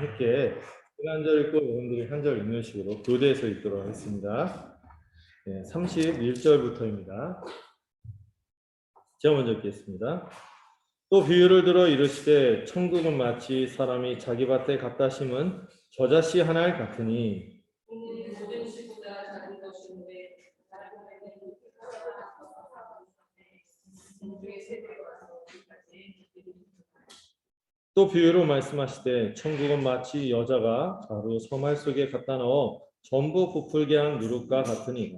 함께 한 절 읽고 여러분들이 한 절 읽는 식으로 교대해서 읽도록 하겠습니다. 31절부터입니다. 제가 먼저 읽겠습니다. 또 비유를 들어 이르시되 천국은 마치 사람이 자기 밭에 갖다 심은 저자씨 하나를 같으니 또 비유로 말씀하시되 천국은 마치 여자가 가루 서말 속에 갖다 넣어 전부 부풀게 한 누룩과 같으니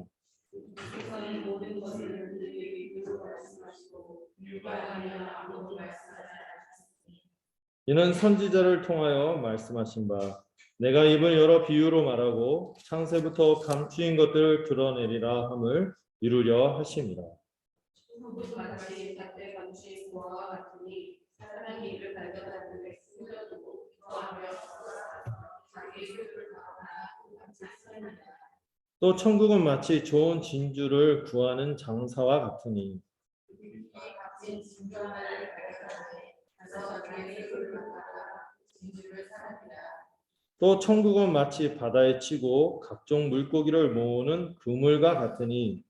이는 선지자를 통하여 말씀하신 바 내가 입을 여러 비유로 말하고 창세부터 감추인 것들을 드러내리라 함을 이루려 하심이라. 또 천국은 마치 좋은 진주를 구하는 장사와 같으니 또 천국은 마치 바다에 치고 각종 물고기를 모으는 그물과 같으니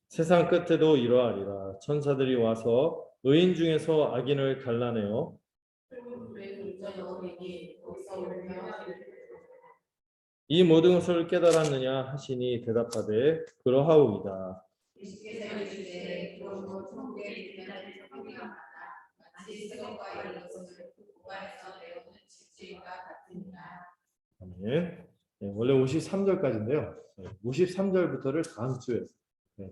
세상 끝에도 이러하리라. 천사들이 와서 의인 중에서 악인을 갈라내어 이 모든 것을 깨달았느냐 하시니 대답하되 그러하오이다. 아멘. 원래 53절까지인데요. 53절부터를 다음 주에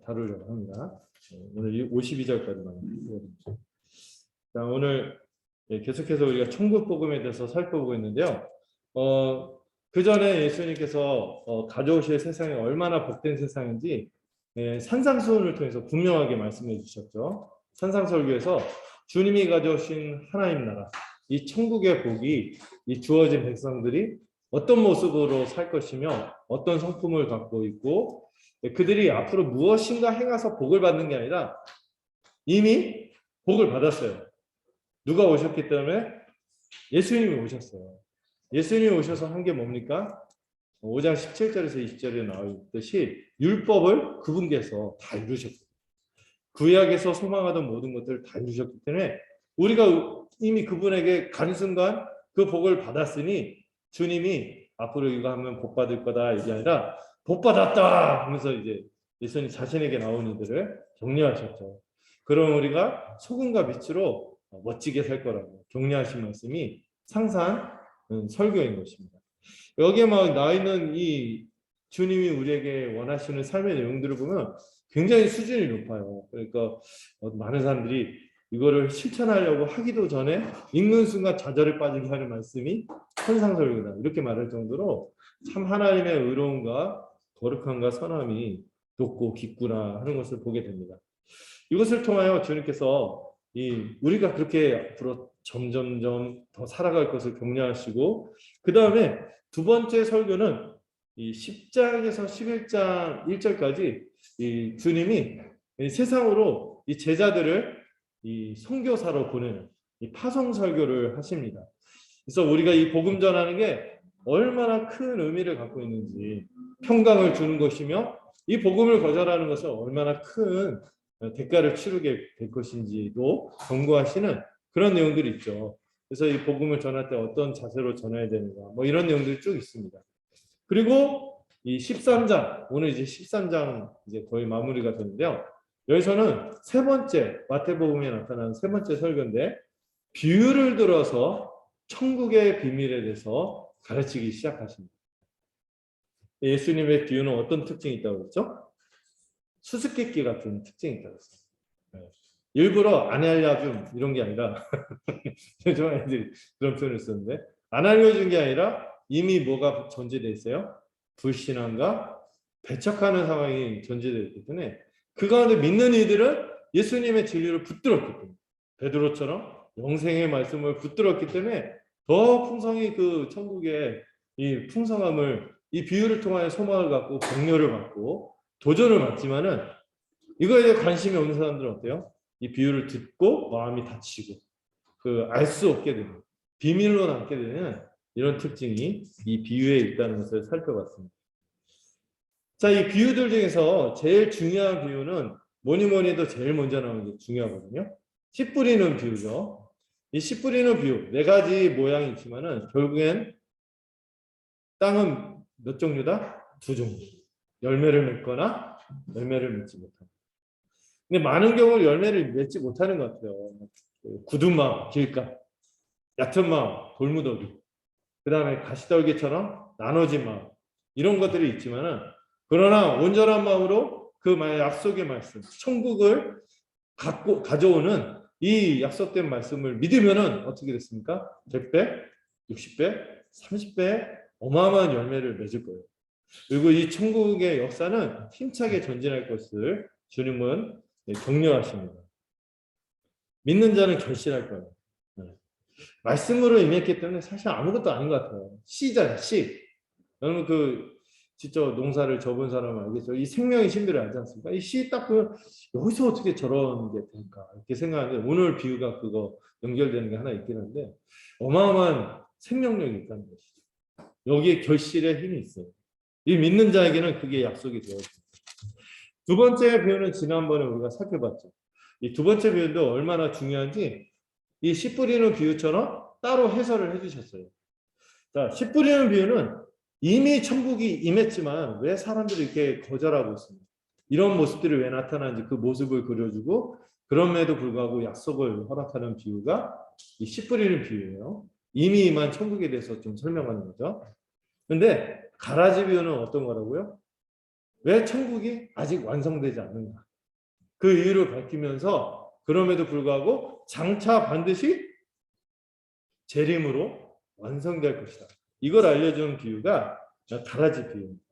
다루려고 합니다. 오늘 52절까지만. 자, 오늘 계속해서 우리가 천국 복음에 대해서 살펴보고 있는데요. 그 전에 예수님께서 가져오실 세상이 얼마나 복된 세상인지 산상수훈을 통해서 분명하게 말씀해 주셨죠. 산상설교에서 주님이 가져오신 하나님 나라, 이 천국의 복이 이 주어진 백성들이 어떤 모습으로 살 것이며 어떤 성품을 갖고 있고 그들이 앞으로 무엇인가 행해서 복을 받는 게 아니라 이미 복을 받았어요. 누가 오셨기 때문에? 예수님이 오셨어요. 예수님이 오셔서 한 게 뭡니까? 5장 17절에서 20절에 나와 있듯이 율법을 그분께서 다 이루셨고 구약에서 소망하던 모든 것들을 다 이루셨기 때문에 우리가 이미 그분에게 가는 순간 그 복을 받았으니 주님이 앞으로 이거 하면 복 받을 거다 이게 아니라 복 받았다 하면서 이제 예수님 자신에게 나온 이들을 격려하셨죠. 그럼 우리가 소금과 빛으로 멋지게 살 거라고 격려하신 말씀이 상상 설교인 것입니다. 여기에 막 나와 있는 이 주님이 우리에게 원하시는 삶의 내용들을 보면 굉장히 수준이 높아요. 그러니까 많은 사람들이 이거를 실천하려고 하기도 전에 읽는 순간 좌절에 빠지게 하는 말씀이 천상설교다 이렇게 말할 정도로 참 하나님의 의로움과 거룩함과 선함이 높고 깊구나 하는 것을 보게 됩니다. 이것을 통하여 주님께서 우리가 그렇게 앞으로 점점점 더 살아갈 것을 격려하시고 그 다음에 두 번째 설교는 이 10장에서 11장 1절까지 이 주님이 이 세상으로 이 제자들을 이 선교사로 보내는 이 파송 설교를 하십니다. 그래서 우리가 이 복음 전하는 게 얼마나 큰 의미를 갖고 있는지 평강을 주는 것이며 이 복음을 거절하는 것은 얼마나 큰 대가를 치르게 될 것인지도 경고하시는 그런 내용들이 있죠. 그래서 이 복음을 전할 때 어떤 자세로 전해야 되는가 뭐 이런 내용들이 쭉 있습니다. 그리고 이 13장 오늘 이제 13장 이제 거의 마무리가 되는데요. 여기서는 세 번째 마태복음에 나타나는 세 번째 설교인데 비유를 들어서 천국의 비밀에 대해서 가르치기 시작하십니다. 예수님의 비유는 어떤 특징이 있다고 그랬죠? 수수께끼 같은 특징이 있다고 했어요. 일부러 안 알려줌 이런 게 아니라 요즘 애들이 그런 표현을 쓰는데 안 알려준 게 아니라 이미 뭐가 전제되어 있어요? 불신앙과 배척하는 상황이 전제되어 있기 때문에 그 가운데 믿는 이들은 예수님의 진리를 붙들었기 때문에 베드로처럼 영생의 말씀을 붙들었기 때문에 더 풍성히 그 천국의 이 풍성함을 이 비유를 통하여 소망을 갖고 격려를 받고 도전을 받지만은 이거에 대해 관심이 없는 사람들은 어때요? 이 비유를 듣고 마음이 닫히고 그 알 수 없게 되는 비밀로 남게 되는 이런 특징이 이 비유에 있다는 것을 살펴봤습니다. 자, 이 비유들 중에서 제일 중요한 비유는 뭐니 뭐니 해도 제일 먼저 나오는 게 중요하거든요. 씨 뿌리는 비유죠. 이 씨 뿌리는 비유 네 가지 모양이 있지만은 결국엔 땅은 몇 종류다? 두 종류. 열매를 맺거나 열매를 맺지 못한다. 근데 많은 경우 열매를 맺지 못하는 것 같아요. 굳은 마음, 길가, 얕은 마음, 돌무더기, 그 다음에 가시떨기처럼 나눠진 마음, 이런 것들이 있지만은 그러나 온전한 마음으로 그 약속의 말씀, 천국을 가져오는 이 약속된 말씀을 믿으면은 어떻게 됐습니까? 100배, 60배, 30배 어마어마한 열매를 맺을 거예요. 그리고 이 천국의 역사는 힘차게 전진할 것을 주님은 격려하십니다. 믿는 자는 결실할 거예요. 말씀으로 임했기 때문에 사실 아무것도 아닌 것 같아요. 씨잖아요, 씨. 여러분 진짜 농사를 접은 사람은 알겠죠. 이 생명의 신비를 알지 않습니까? 이 씨 딱 보면 여기서 어떻게 저런 게 될까 이렇게 생각하는데 오늘 비유가 그거 연결되는 게 하나 있긴 한데 어마어마한 생명력이 있다는 것이죠. 여기에 결실의 힘이 있어요. 이 믿는 자에게는 그게 약속이 되어집니다. 두 번째 비유는 지난번에 우리가 살펴봤죠. 이 두 번째 비유도 얼마나 중요한지 이 씨 뿌리는 비유처럼 따로 해설을 해주셨어요. 자, 씨 뿌리는 비유는 이미 천국이 임했지만 왜 사람들이 이렇게 거절하고 있습니다. 이런 모습들이 왜 나타나는지 그 모습을 그려주고 그럼에도 불구하고 약속을 허락하는 비유가 이 씨 뿌리는 비유예요. 이미 임한 천국에 대해서 좀 설명하는 거죠. 근데 가라지 비유는 어떤 거라고요? 왜 천국이 아직 완성되지 않는가? 그 이유를 밝히면서 그럼에도 불구하고 장차 반드시 재림으로 완성될 것이다. 이걸 알려주는 비유가 가라지 비유입니다.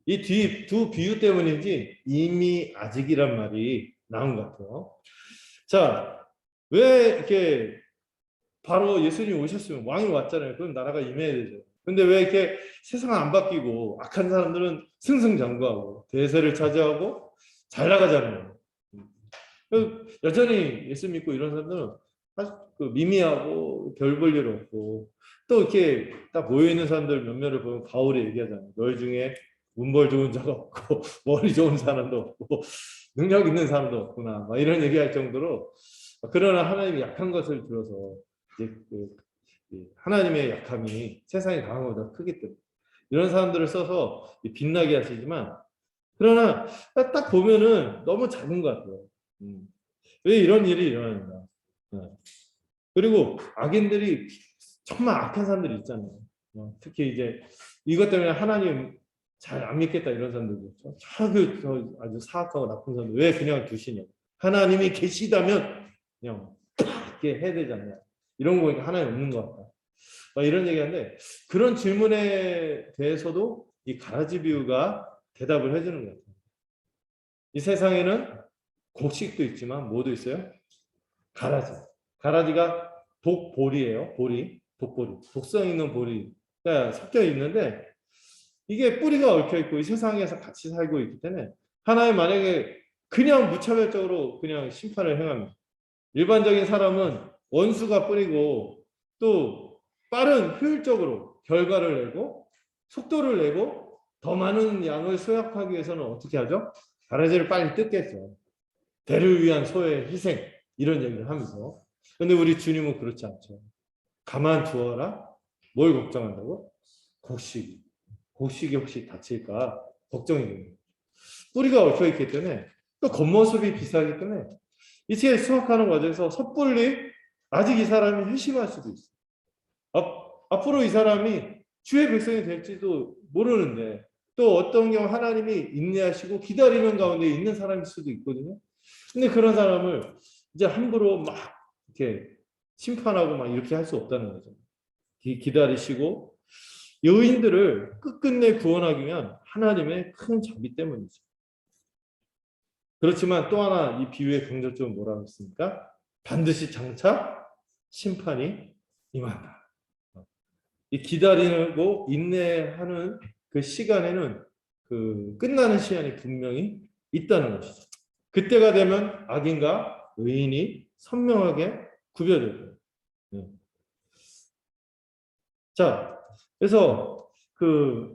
이 뒤 두 비유 때문인지 이미 아직이란 말이 나온 것 같아요. 자, 왜 이렇게 바로 예수님 오셨으면 왕이 왔잖아요. 그럼 나라가 임해야 되죠. 근데 왜 이렇게 세상 안 바뀌고 악한 사람들은 승승장구하고 대세를 차지하고 잘 나가잖아요. 여전히 예수 믿고 이런 사람들은 그 미미하고 별 볼 일 없고 또 이렇게 딱 모여 있는 사람들 몇몇을 보면 바울이 얘기하잖아요. 너희 중에 운벌 좋은 자가 없고 머리 좋은 사람도 없고 능력 있는 사람도 없구나. 막 이런 얘기할 정도로 그러나 하나님이 약한 것을 들어서 이제 하나님의 약함이 세상에 강한 것보다 크기 때문에 이런 사람들을 써서 빛나게 하시지만 그러나 딱 보면은 너무 작은 것 같아요. 왜 이런 일이 일어나는가? 그리고 악인들이 정말 악한 사람들이 있잖아요. 특히 이제 이것 때문에 하나님 잘 안 믿겠다 이런 사람들도 있죠. 저 아주 사악하고 나쁜 사람들 왜 그냥 두시냐? 하나님이 계시다면 그냥 이렇게 해야 되잖아요. 이런 거 보니까 하나님 없는 것 같다. 이런 얘기하는데 그런 질문에 대해서도 이 가라지 비유가 대답을 해주는 것 같아요. 이 세상에는 곡식도 있지만 뭐도 있어요? 가라지. 가라지가 독보리예요. 보리, 독보리, 독성 있는 보리가 섞여 있는데 이게 뿌리가 얽혀 있고 이 세상에서 같이 살고 있기 때문에 하나님 만약에 그냥 무차별적으로 그냥 심판을 행합니다. 일반적인 사람은 원수가 뿌리고 또 빠른 효율적으로 결과를 내고 속도를 내고 더 많은 양을 수확하기 위해서는 어떻게 하죠? 가라지를 빨리 뜯겠죠. 대를 위한 소의 희생 이런 얘기를 하면서 근데 우리 주님은 그렇지 않죠. 가만 두어라. 뭘 걱정한다고? 곡식이 혹시 다칠까 걱정이 됩니다. 뿌리가 얽혀 있기 때문에 또 겉모습이 비싸기 때문에 이제 수확하는 과정에서 섣불리 아직 이 사람이 회심할 수도 있어요. 앞으로 이 사람이 주의 백성이 될지도 모르는데 또 어떤 경우 하나님이 인내하시고 기다리는 가운데 있는 사람일 수도 있거든요. 근데 그런 사람을 이제 함부로 막 이렇게 심판하고 막 이렇게 할 수 없다는 거죠. 기다리시고 여인들을 끝끝내 구원하기 위한 하나님의 큰 자비 때문이죠. 그렇지만 또 하나 이 비유의 강조점은 뭐라고 했습니까? 반드시 장차 심판이 임한다. 이 기다리고 인내하는 그 시간에는 그 끝나는 시간이 분명히 있다는 것이죠. 그때가 되면 악인과 의인이 선명하게 구별돼요. 네. 자, 그래서 그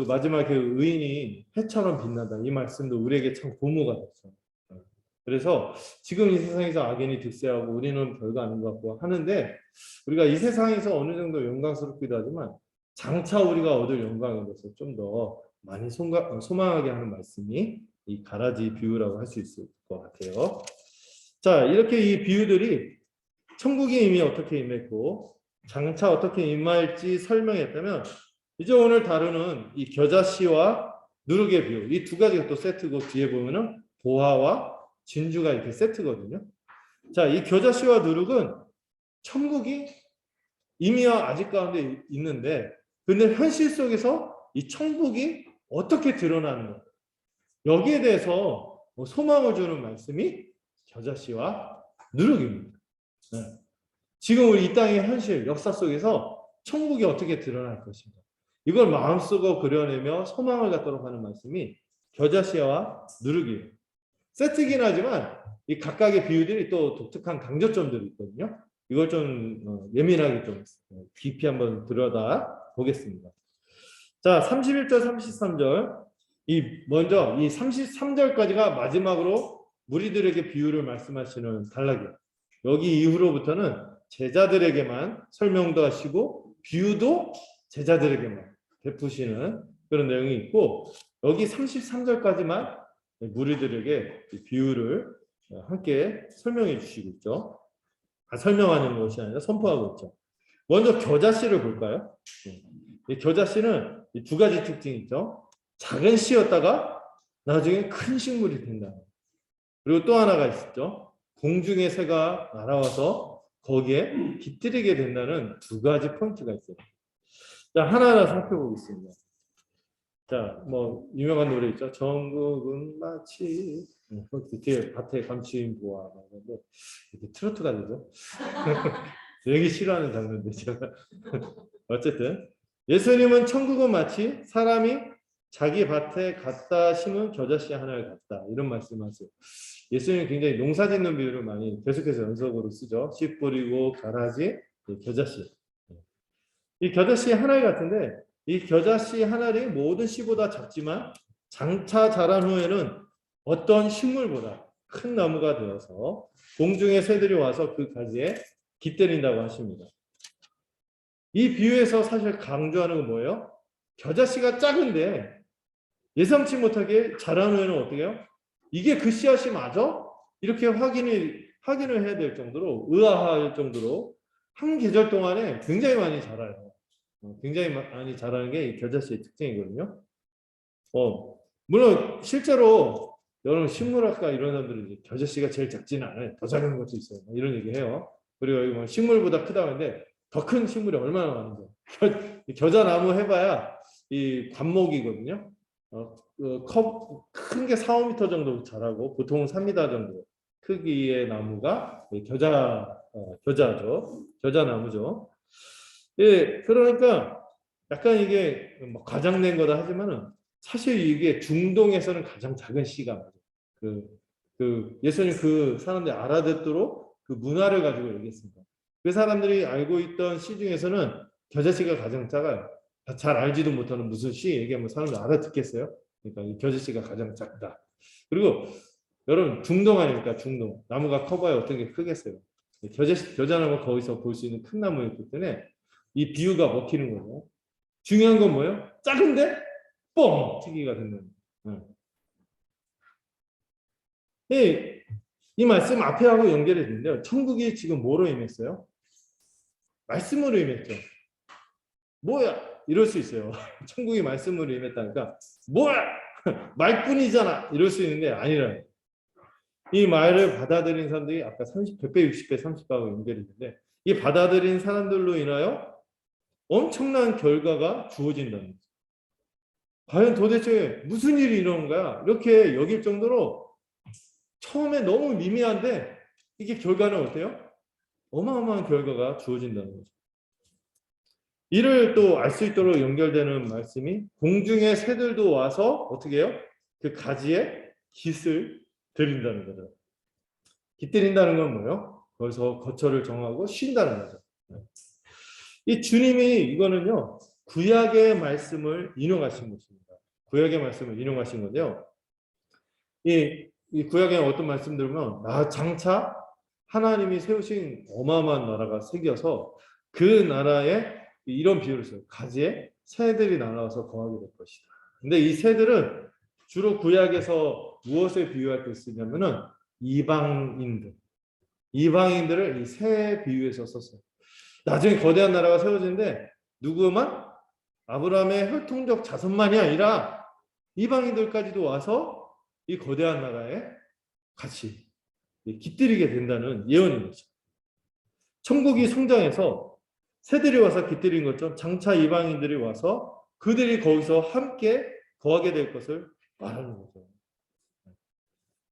마지막 그 의인이 해처럼 빛난다 이 말씀도 우리에게 참 고무가 됐어요. 그래서 지금 이 세상에서 악인이 득세하고 우리는 별거 아닌 것 같고 하는데 우리가 이 세상에서 어느 정도 영광스럽기도 하지만 장차 우리가 얻을 영광에 대해서 좀 더 많이 소망하게 하는 말씀이 이 가라지 비유라고 할 수 있을 것 같아요. 자, 이렇게 이 비유들이 천국이 이미 어떻게 임했고 장차 어떻게 임할지 설명했다면 이제 오늘 다루는 이 겨자씨와 누룩의 비유 이 두 가지가 또 세트고 뒤에 보면은 보화와 진주가 이렇게 세트거든요. 자, 이 겨자씨와 누룩은 천국이 이미와 아직 가운데 있는데 근데 현실 속에서 이 천국이 어떻게 드러나는 것 여기에 대해서 소망을 주는 말씀이 겨자씨와 누룩입니다. 네. 지금 우리 이 땅의 현실 역사 속에서 천국이 어떻게 드러날 것인가 이걸 마음속으로 그려내며 소망을 갖도록 하는 말씀이 겨자씨와 누룩이에요. 세트긴 하지만 이 각각의 비유들이 또 독특한 강조점들이 있거든요. 이걸 좀 예민하게 좀 깊이 한번 들여다 보겠습니다. 자, 31절, 33절. 먼저 이 33절까지가 마지막으로 무리들에게 비유를 말씀하시는 단락이에요. 여기 이후로부터는 제자들에게만 설명도 하시고 비유도 제자들에게만 베푸시는 그런 내용이 있고 여기 33절까지만 무리들에게 비유를 함께 설명해 주시고 있죠. 설명하는 것이 아니라 선포하고 있죠. 먼저 겨자씨를 볼까요? 이 겨자씨는 이 두 가지 특징이 있죠. 작은 씨였다가 나중에 큰 식물이 된다. 그리고 또 하나가 있죠. 공중의 새가 날아와서 거기에 깃들이게 된다는 두 가지 포인트가 있어요. 자, 하나하나 살펴보겠습니다. 자, 뭐 유명한 노래 있죠. 전국은 마치 뒤에 밭에 감추인 보아. 이렇게 트로트가 되죠. 되게 싫어하는 장면인데 제가 어쨌든 예수님은 천국은 마치 사람이 자기 밭에 갖다 심은 겨자씨 하나를 같다 이런 말씀하세요. 예수님은 굉장히 농사 짓는 비유를 많이 계속해서 연속으로 쓰죠. 씨 뿌리고 가라지, 겨자씨. 이 겨자씨 하나를 같은데 이 겨자씨 하나를 모든 씨보다 작지만 장차 자란 후에는 어떤 식물보다 큰 나무가 되어서 공중의 새들이 와서 그 가지에 깃들인다고 하십니다. 이 비유에서 사실 강조하는 건 뭐예요? 겨자씨가 작은데 예상치 못하게 자란 후에는 어떻게 해요? 이게 그 씨앗이 맞아? 이렇게 확인을 해야 될 정도로 의아할 정도로 한 계절 동안에 굉장히 많이 자라요. 굉장히 많이 자라는 게 겨자씨의 특징이거든요. 물론 실제로 여러분 식물학과 이런 사람들은 겨자씨가 제일 작지는 않아요. 더 작은 것도 있어요. 이런 얘기해요. 그리고 여기 뭐 식물보다 크다고 하는데 더 큰 식물이 얼마나 많은데 겨자나무 해봐야 이 관목이거든요. 큰 게 4, 5m 정도 자라고 보통은 3m 정도 크기의 나무가 겨자죠. 겨자나무죠. 예, 그러니까 약간 이게 뭐 과장된 거다 하지만은 사실 이게 중동에서는 가장 작은 씨가 맞아요. 예수님 그 사람들이 알아듣도록 그 문화를 가지고 얘기했습니다. 그 사람들이 알고 있던 씨 중에서는 겨자씨가 가장 작아요. 잘 알지도 못하는 무슨 씨 얘기하면 사람들 알아듣겠어요? 그러니까 이 겨자씨가 가장 작다. 그리고 여러분 중동 아닙니까? 중동. 나무가 커봐야 어떤 게 크겠어요. 겨자나무 거기서 볼 수 있는 큰 나무였기 때문에 이 비유가 먹히는 거예요. 중요한 건 뭐예요? 작은데 뻥 튀기가 된다는 거예요. 이 말씀 앞에 하고 연결이 되는데요. 천국이 지금 뭐로 임했어요? 말씀으로 임했죠. 뭐야? 이럴 수 있어요. 천국이 말씀으로 임했다니까 뭐야? 말뿐이잖아. 이럴 수 있는데 아니라 이 말을 받아들인 사람들이 아까 100배, 60배, 30배하고 연결이 되는데 이 받아들인 사람들로 인하여 엄청난 결과가 주어진다는 거죠. 과연 도대체 무슨 일이 일어난 거야? 이렇게 여길 정도로 처음에 너무 미미한데 이게 결과는 어때요? 어마어마한 결과가 주어진다는 거죠. 이를 또 알 수 있도록 연결되는 말씀이 공중의 새들도 와서 어떻게 해요? 그 가지에 깃을 드린다는 거죠. 깃들인다는 건 뭐예요? 거기서 거처를 정하고 쉰다는 거죠. 이 주님이 이거는요, 구약의 말씀을 인용하신 것입니다. 구약의 말씀을 인용하신 건데요. 이 구약에 어떤 말씀 들으면 장차 하나님이 세우신 어마어마한 나라가 생겨서 그 나라에 이런 비유를 써요. 가지에 새들이 날아와서 거하게 될 것이다. 근데 이 새들은 주로 구약에서 무엇을 비유할 때 쓰냐면은 이방인들을 이 새 비유해서 썼어요. 나중에 거대한 나라가 세워지는데 누구만? 아브라함의 혈통적 자손만이 아니라 이방인들까지도 와서 이 거대한 나라에 같이 깃들이게 된다는 예언인 거죠. 천국이 성장해서 새들이 와서 깃들인 것처럼 장차 이방인들이 와서 그들이 거기서 함께 거하게 될 것을 말하는 거죠.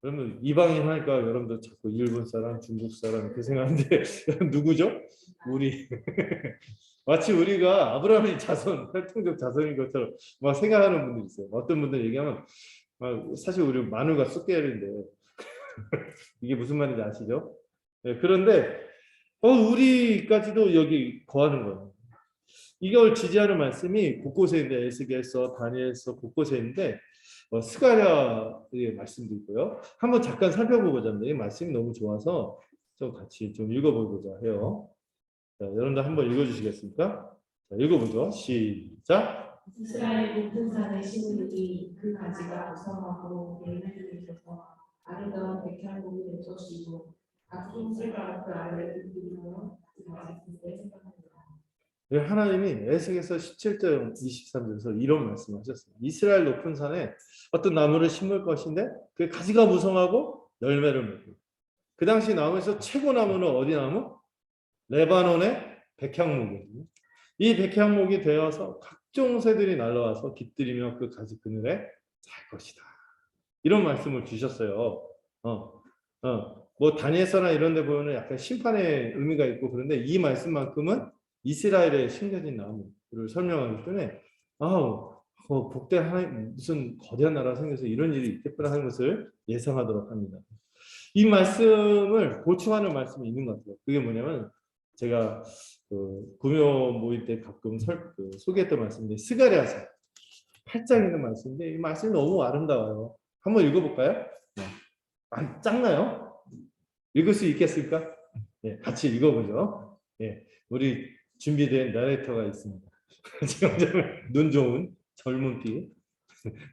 그러면 이방인 하니까 여러분들 자꾸 일본 사람, 중국 사람 이렇게 생각하는데 누구죠? 우리. 마치 우리가 아브라함의 자손, 혈통적 자손인 것처럼 막 생각하는 분들이 있어요. 어떤 분들 얘기하면 사실 우리 마누가 쑥계열인데 이게 무슨 말인지 아시죠? 네, 그런데 우리까지도 여기 거하는 거예요. 이걸 지지하는 말씀이 곳곳에 있는데 에스겔서, 다니엘서 곳곳에 있는데 스가랴의 말씀도 있고요. 한번 잠깐 살펴보고자 합니다. 이 말씀이 너무 좋아서 좀 같이 좀 읽어보고자 해요. 자, 여러분들 한번 읽어주시겠습니까? 자, 읽어보죠. 시작. 이스라엘 높은 산의 시므룩이 그 가지가 우성하고 열매를 맺어서 아름다운 백향목이 될 것이고 각종 새가 그 아래를 흔들며 그 가지를 생각합니다. 하나님이 에스겔서 17절 23절에서 이런 말씀하셨어요. 이스라엘 높은 산에 어떤 나무를 심을 것인데 그 가지가 무성하고 열매를 맺고, 그 당시 나무에서 최고 나무는 어디 나무? 레바논의 백향목이거든요. 이 백향목이 되어서 각종 새들이 날아와서 깃들이며 그 가지 그늘에 잘 것이다. 이런 말씀을 주셨어요. 뭐 다니엘서나 이런 데 보면 약간 심판의 의미가 있고 그런데 이 말씀만큼은 이스라엘에 심겨진 나무를 설명하기 때문에 복된 하나님, 무슨 거대한 나라가 생겨서 이런 일이 있겠구나 하는 것을 예상하도록 합니다. 이 말씀을 보충하는 말씀이 있는 것 같아요. 그게 뭐냐면 제가 구묘 모임 때 가끔 소개했던 말씀인데 스가랴서 8장 있는 말씀인데 이 말씀이 너무 아름다워요. 한번 읽어볼까요? 네. 작나요? 읽을 수 있겠습니까? 네, 같이 읽어보죠. 네, 우리 준비된 나레이터가 있습니다. 눈 좋은 젊은 피.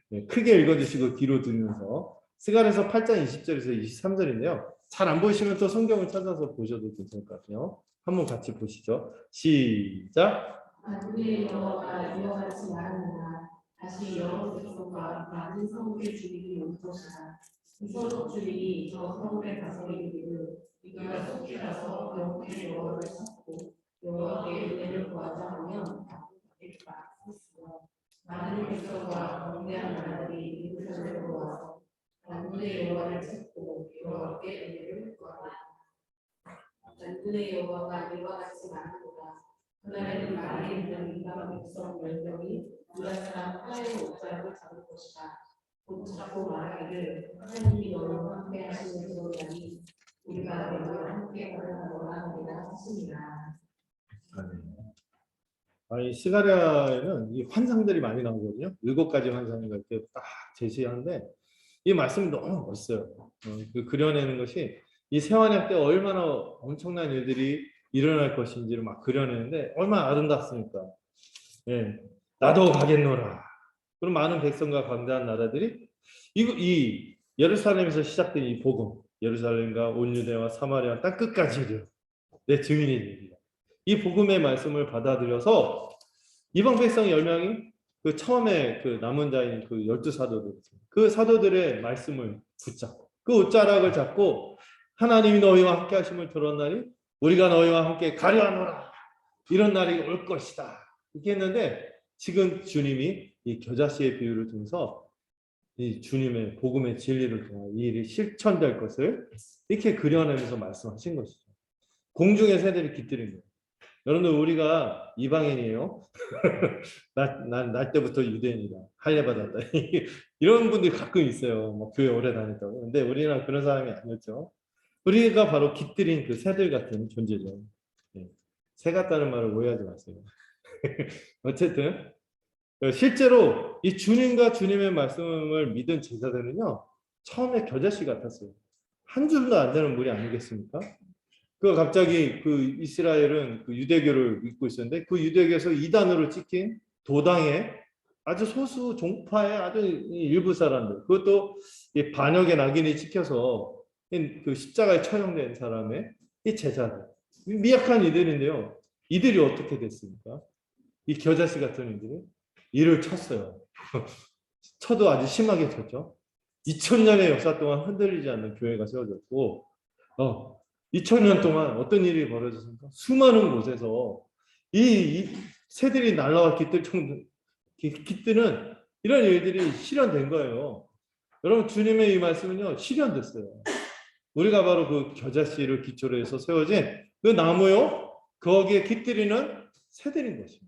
네, 크게 읽어주시고 뒤로 들으면서 스가랴서 8장 20절에서 23절인데요. 잘 안 보이시면 또 성경을 찾아서 보셔도 괜찮을 것 같아요. 한번 같이 보시죠. 시작. 만군의 여호와가 이와 같이 말하노라. 다시 여러 백성과 많은 성읍의 주민이 올 것이다. 이 성읍 주민이 저 성읍에 가서 이르기를 우리가 속히 가서 여호와의 여호와를 찾고 여호와의 은혜를 구하자 하면 받겠다. 많은 백성과 거대한 나라들이 예루살렘으로 와서 만군의 여호와를 찾고 여호와께 은혜를 구하라. 만군의 여호와가 이와 같이 말하노라. 그날에는 말에 있는 이방 백성 10명이 유다 사람 하나의 옷자락을 잡을 것이다. 곧 잡고 말하기를 하나님이 너희와 함께 하시는 그러하니 우리가 너희와 함께 가려하노라 하리라 하시니라. 이 스가랴에는 이 환상들이 많이 나오거든요. 7가지 환상을 이렇게 딱 제시하는데 이 말씀이 너무 멋있어요. 그려내는 것이 이 세환약 때 얼마나 엄청난 일들이 일어날 것인지를 막 그려내는데 얼마나 아름답습니까? 예, 나도 가겠노라. 그럼 많은 백성과 광대한 나라들이 이 예루살렘에서 시작된 이 복음, 예루살렘과 온 유대와 사마리아 땅 끝까지를 내 증인이 됩니다. 이 복음의 말씀을 받아들여서 이방 백성 10명이 그 처음에 그 남은 자인 그 12사도들, 그 사도들의 말씀을 붙잡고 그 옷자락을 잡고 하나님이 너희와 함께 하심을 들었나니 우리가 너희와 함께 가려하노라. 이런 날이 올 것이다. 이렇게 했는데 지금 주님이 이 겨자씨의 비유를 통해서 이 주님의 복음의 진리를 통해 이 일이 실천될 것을 이렇게 그려내면서 말씀하신 것이죠. 공중의 새들이 깃들인 거예요. 여러분들 우리가 이방인이에요. 날 때부터 유대인이다. 할례 받았다. 이런 분들이 가끔 있어요. 뭐 교회 오래 다녔다고. 근데 우리는 그런 사람이 아니었죠. 우리가 바로 깃들인 그 새들 같은 존재죠. 예. 새 같다는 말을 오해하지 마세요. 어쨌든 실제로 이 주님과 주님의 말씀을 믿은 제자들은요, 처음에 겨자씨 같았어요. 한 줄도 안 되는 무리 아니겠습니까? 그 갑자기 그 이스라엘은 그 유대교를 믿고 있었는데 그 유대교에서 이단으로 찍힌 도당의 아주 소수 종파의 아주 일부 사람들, 그것도 이 반역의 낙인이 찍혀서 그 십자가에 처형된 사람의 이 제자들, 미약한 이들인데요. 이들이 어떻게 됐습니까? 이 겨자씨 같은 이들이 이를 쳤어요. 쳐도 아주 심하게 쳤죠. 2000년의 역사 동안 흔들리지 않는 교회가 세워졌고, 2000년 동안 어떤 일이 벌어졌습니까? 수많은 곳에서 이 새들이 날라와 깃드는 이런 일들이 실현된 거예요. 여러분, 주님의 이 말씀은요, 실현됐어요. 우리가 바로 그 겨자씨를 기초로 해서 세워진 그 나무요, 거기에 깃들이는 새들인 것입니다.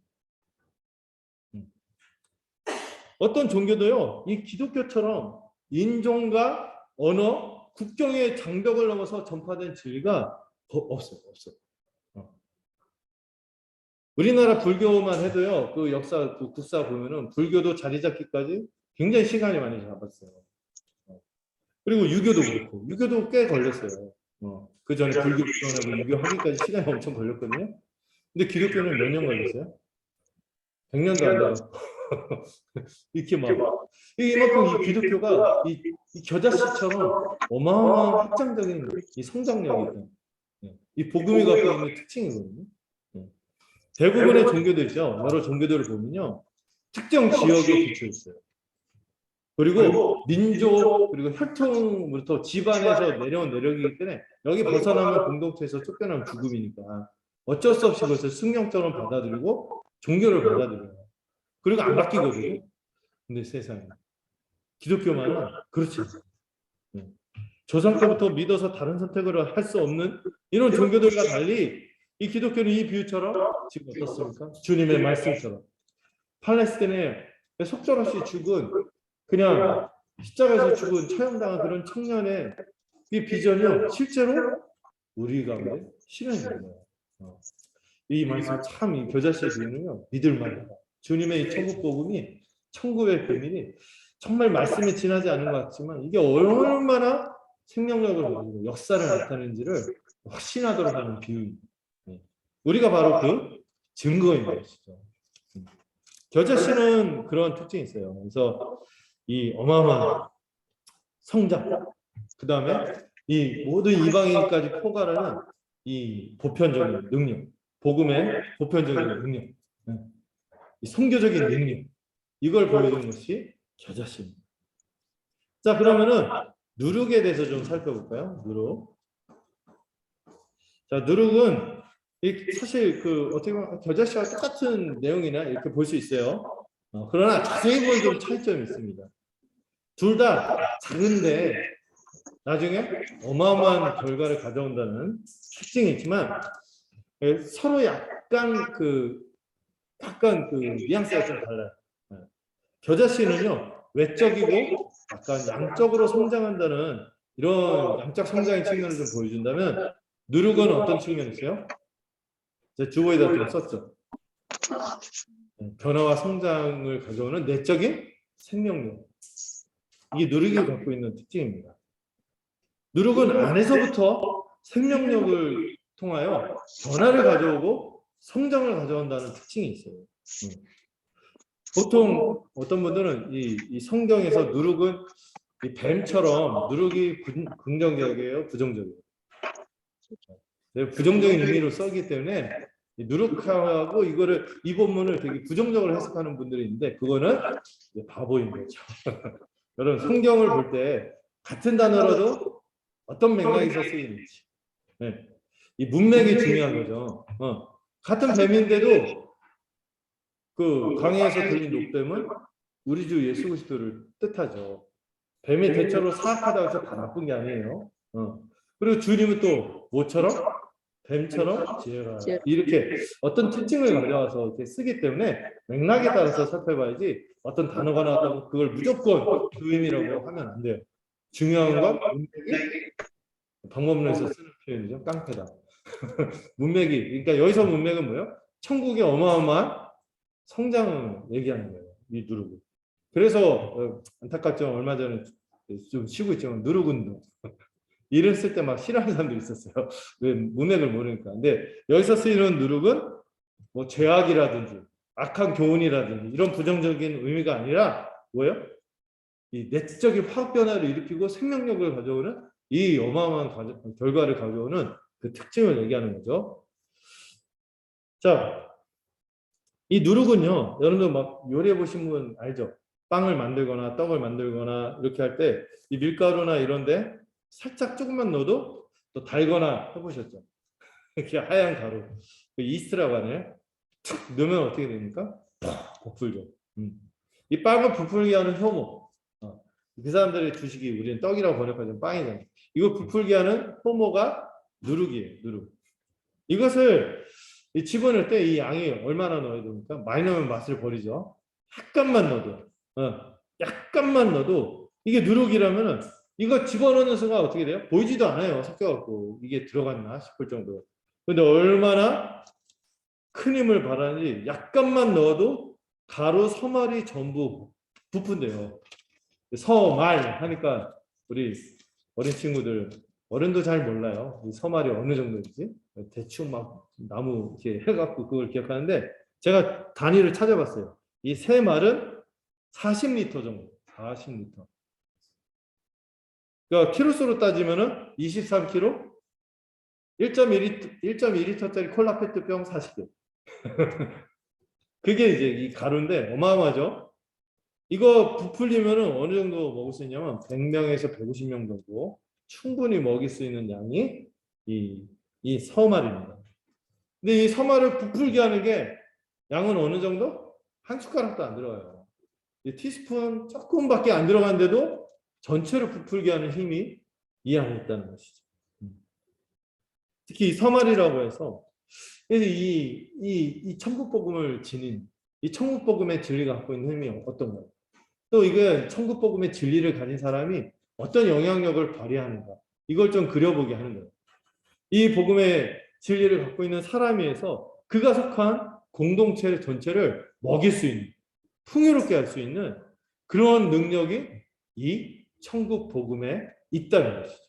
어떤 종교도요, 이 기독교처럼 인종과 언어, 국경의 장벽을 넘어서 전파된 진리가 없어요. 우리나라 불교만 해도요, 그 역사, 그 국사 보면은 불교도 자리 잡기까지 굉장히 시간이 많이 잡았어요. 그리고 유교도 그렇고, 유교도 꽤 걸렸어요. 그 전에 불교 불교하고 유교 하기까지 시간이 엄청 걸렸거든요. 근데 기독교는 몇 년 걸렸어요? 100년도 안 돼요. 이렇게 이만큼 이 기독교가 이 겨자씨처럼 어마어마한 확장적인 이 성장력이 있다. 이 복음이 갖고 있는 특징이거든요. 대부분의 종교들이죠. 여러 종교들을 보면요, 특정 지역에 기초 있어요. 그리고 민족 그리고 혈통부터 집안에서 내려온 내력이기 때문에 여기 벗어나면 공동체에서 쫓겨나면 죽음이니까 어쩔 수 없이 그것을 숙명처럼 받아들이고 종교를 받아들여요. 그리고 안 바뀌거든요. 근데 세상에 기독교만은 그렇지 않아요. 조상 때부터 믿어서 다른 선택을 할 수 없는 이런 종교들과 달리 이 기독교는 이 비유처럼 지금 어떻습니까? 주님의 말씀처럼 팔레스틴에 속절없이 죽은 그냥 십자가에서 죽은 처형당한 그런 청년의 이 비전이요, 실제로 우리 가운데 실현된 거예요. 이 말씀 참 이 겨자씨의 비유는요, 믿을만하다. 주님의 이 천국 복음이 천국의 비밀이 정말 말씀에 지나지 않은 것 같지만 이게 얼마나 생명력을 가지고 역사를 나타내는지를 확신하도록 하는 비유입니다. 우리가 바로 그 증거인 것이죠. 겨자씨는 그런 특징이 있어요. 그래서 이 어마어마한 성장, 그 다음에 이 모든 이방인까지 포괄하는 이 보편적인 능력, 복음의 보편적인 능력, 이 선교적인 능력, 이걸 보여주는 것이 겨자씨입니다. 자, 그러면은 누룩에 대해서 좀 살펴볼까요? 누룩. 자, 누룩은 사실 그 어떻게 보면 겨자씨와 똑같은 내용이나 이렇게 볼 수 있어요. 그러나 자세히 보면 좀 차이점이 있습니다. 둘 다 작은데 나중에 어마어마한 결과를 가져온다는 특징이 있지만 서로 약간 그 뉘앙스가 좀 달라요. 겨자씨는요, 외적이고 약간 양적으로 성장한다는 이런 양적 성장의 측면을 좀 보여준다면 누룩은 어떤 측면이 있어요? 제 주보에다 좀 썼죠. 변화와 성장을 가져오는 내적인 생명력. 이게 누룩이 갖고 있는 특징입니다. 누룩은 안에서부터 생명력을 통하여 변화를 가져오고 성장을 가져온다는 특징이 있어요. 보통 어떤 분들은 이 성경에서 누룩은 이 뱀처럼 누룩이 긍정적이에요, 부정적이에요? 부정적인 의미로 쓰기 때문에 누룩하고 이 본문을 되게 부정적으로 해석하는 분들이 있는데 그거는 바보인 거죠. 여러분, 성경을 볼 때 같은 단어라도 어떤 맥락에서 쓰이는지, 이 문맥이 중요한 거죠. 같은 뱀인데도 그 강해에서 들린 녹뱀은 우리 주 예수 그리스도를 뜻하죠. 뱀의 대처로 사악하다고 해서 다 나쁜 게 아니에요. 그리고 주님은 또 뭐처럼? 뱀처럼 지혜로워라. 이렇게 어떤 특징을 가져와서 이렇게 쓰기 때문에 맥락에 따라서 살펴봐야지 어떤 단어가 나왔다고 그걸 무조건 그 의미라고 하면 안 돼요. 중요한 건 문맥이 방법론에서 쓰는 표현이죠. 깡패다. 문맥이 그러니까 여기서 문맥은 뭐예요? 천국의 어마어마한 성장을 얘기하는 거예요. 이 누르고. 그래서 안타깝지만 얼마 전에 좀 쉬고 있지만 누르군도 이름 쓸 때 막 싫어하는 사람들이 있었어요. 왜 문맥을 모르니까. 근데 여기서 쓰이는 누룩은 뭐 죄악이라든지 악한 교훈이라든지 이런 부정적인 의미가 아니라 뭐예요? 이 내적인 화학 변화를 일으키고 생명력을 가져오는 이 어마어마한 결과를 가져오는 그 특징을 얘기하는 거죠. 자, 이 누룩은요, 여러분들 막 요리해 보신 분 알죠? 빵을 만들거나 떡을 만들거나 이렇게 할 때 이 밀가루나 이런데 살짝 조금만 넣어도 또 달거나 해보셨죠? 이렇게 하얀 가루, 그 이스트라고 하네요. 툭 넣으면 어떻게 됩니까? 부풀죠. 이 빵을 부풀게 하는 효모. 그 사람들의 주식이 우리는 떡이라고 번역하면 빵이잖아요. 이거 부풀게 하는 효모가 누룩이에요. 누룩. 이것을 집어넣을 때 이 양이 얼마나 넣어야 됩니까? 많이 넣으면 맛을 버리죠. 약간만 넣어도, 약간만 넣어도 이게 누룩이라면은 이거 집어넣는 순간 어떻게 돼요? 보이지도 않아요. 섞여갖고 이게 들어갔나 싶을 정도로. 근데 얼마나 큰 힘을 발하는지 약간만 넣어도 가루 서말이 전부 부푼대요. 서말 하니까 우리 어린 친구들 어른도 잘 몰라요. 이 서말이 어느 정도인지 대충 막 나무 이렇게 해갖고 그걸 기억하는데 제가 단위를 찾아봤어요. 이 세 말은 40리터 정도. 40리터. 그러니까 키로수로 따지면은 23kg, 1.2리터짜리 콜라 페트병 40개. 그게 이제 이 가루인데 어마어마하죠. 이거 부풀리면은 어느 정도 먹을 수 있냐면 100명에서 150명 정도 충분히 먹일 수 있는 양이 이 서말입니다. 근데 이 서말을 부풀게 하는 게 양은 어느 정도? 한 숟가락도 안 들어가요. 이 티스푼 조금밖에 안 들어간데도 전체를 부풀게 하는 힘이 이 안에 있다는 것이죠. 특히 이 서말이라고 해서 이 천국복음을 지닌 이 천국복음의 진리가 갖고 있는 힘이 어떤 거예요? 또 이게 천국복음의 진리를 가진 사람이 어떤 영향력을 발휘하는가 이걸 좀 그려보게 하는 거예요. 이 복음의 진리를 갖고 있는 사람에서 그가 속한 공동체 전체를 먹일 수 있는 풍요롭게 할 수 있는 그런 능력이 이 천국 복음에 있다는 것이죠.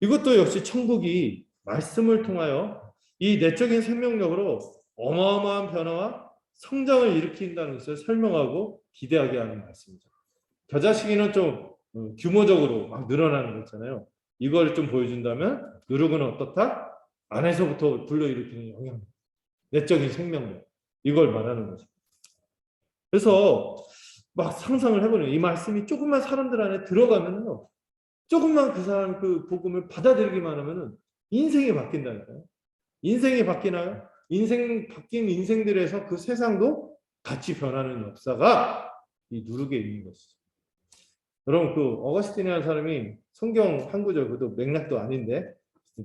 이것도 역시 천국이 말씀을 통하여 이 내적인 생명력으로 어마어마한 변화와 성장을 일으킨다는 것을 설명하고 기대하게 하는 말씀이죠. 겨자씨기는 좀 규모적으로 막 늘어나는 거 있잖아요. 이걸 좀 보여준다면 누룩은 어떻다? 안에서부터 불러일으키는 영향력, 내적인 생명력 이걸 말하는 거죠. 그래서 막 상상을 해보는 이 말씀이 조금만 사람들 안에 들어가면요, 조금만 그 사람 그 복음을 받아들이기만 하면은 인생이 바뀐다니까요. 인생이 바뀌나요? 인생 바뀐 인생들에서 그 세상도 같이 변하는 역사가 이 누룩에 있는 것이죠. 여러분 그 어거스틴이라는 사람이 성경 한 구절 그것도 맥락도 아닌데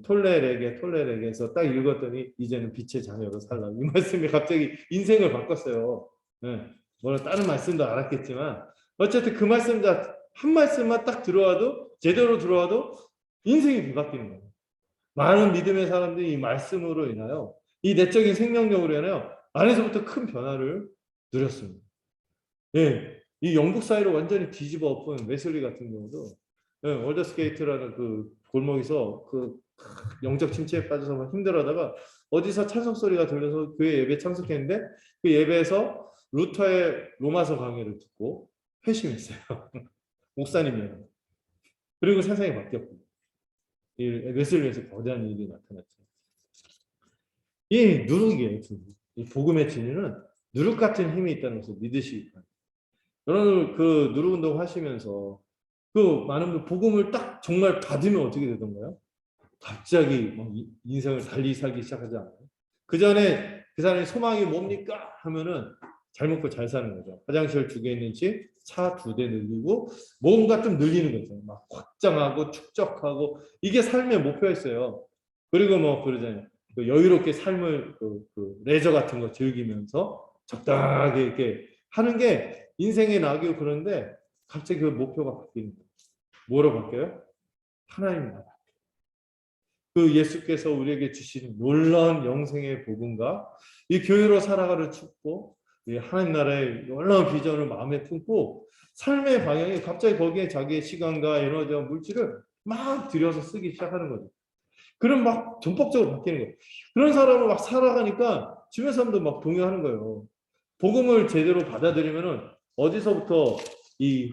톨레에게에서 딱 읽었더니 이제는 빛의 자녀로 살라 이 말씀이 갑자기 인생을 바꿨어요. 네. 물론 다른 말씀도 알았겠지만 어쨌든 그 말씀 한 말씀만 딱 들어와도 제대로 들어와도 인생이 바뀌는 거예요. 많은 믿음의 사람들이 이 말씀으로 인하여 이 내적인 생명력으로 인하여 안에서부터 큰 변화를 누렸습니다. 예, 이 영국 사회를 완전히 뒤집어 엎은 웨슬리 같은 경우도 월더스게이트라는 그 골목에서 그 영적 침체에 빠져서 막 힘들어하다가 어디서 찬송 소리가 들려서 교회 예배 참석했는데 그 예배에서 루터의 로마서 강의를 듣고 회심했어요. 목사님이요. 그리고 세상이 바뀌었고 이 웨슬리에서 거대한 일이 나타났죠. 이 누룩이에요. 이 복음의 진리는 누룩 같은 힘이 있다는 것을 믿으시기 바랍니다. 여러분 그 누룩 운동 하시면서 그 많은 분 복음을 딱 정말 받으면 어떻게 되던가요? 갑자기 막 인생을 달리 살기 시작하지 않아요? 그 전에 그 사람의 소망이 뭡니까? 하면은 잘 먹고 잘 사는 거죠. 화장실 2개 있는 집, 차 2대 늘리고 뭔가 좀 늘리는 거죠. 막 확장하고 축적하고 이게 삶의 목표였어요. 그리고 뭐 그러잖아요. 그 여유롭게 삶을 그 레저 같은 거 즐기면서 적당하게 이렇게 하는 게 인생의 낙이고 그런데 갑자기 그 목표가 바뀌는 거예요. 뭐로 바뀌어요? 하나님 나라. 그 예수께서 우리에게 주신 놀라운 영생의 복음과 이 교회로 살아가는 축복, 이 하나님 나라의 놀라운 비전을 마음에 품고 삶의 방향이 갑자기 거기에 자기의 시간과 에너지와 물질을 막 들여서 쓰기 시작하는 거죠. 그럼 막 전폭적으로 바뀌는 거예요. 그런 사람을 막 살아가니까 주변 사람도 막 동요하는 거예요. 복음을 제대로 받아들이면은 어디서부터 이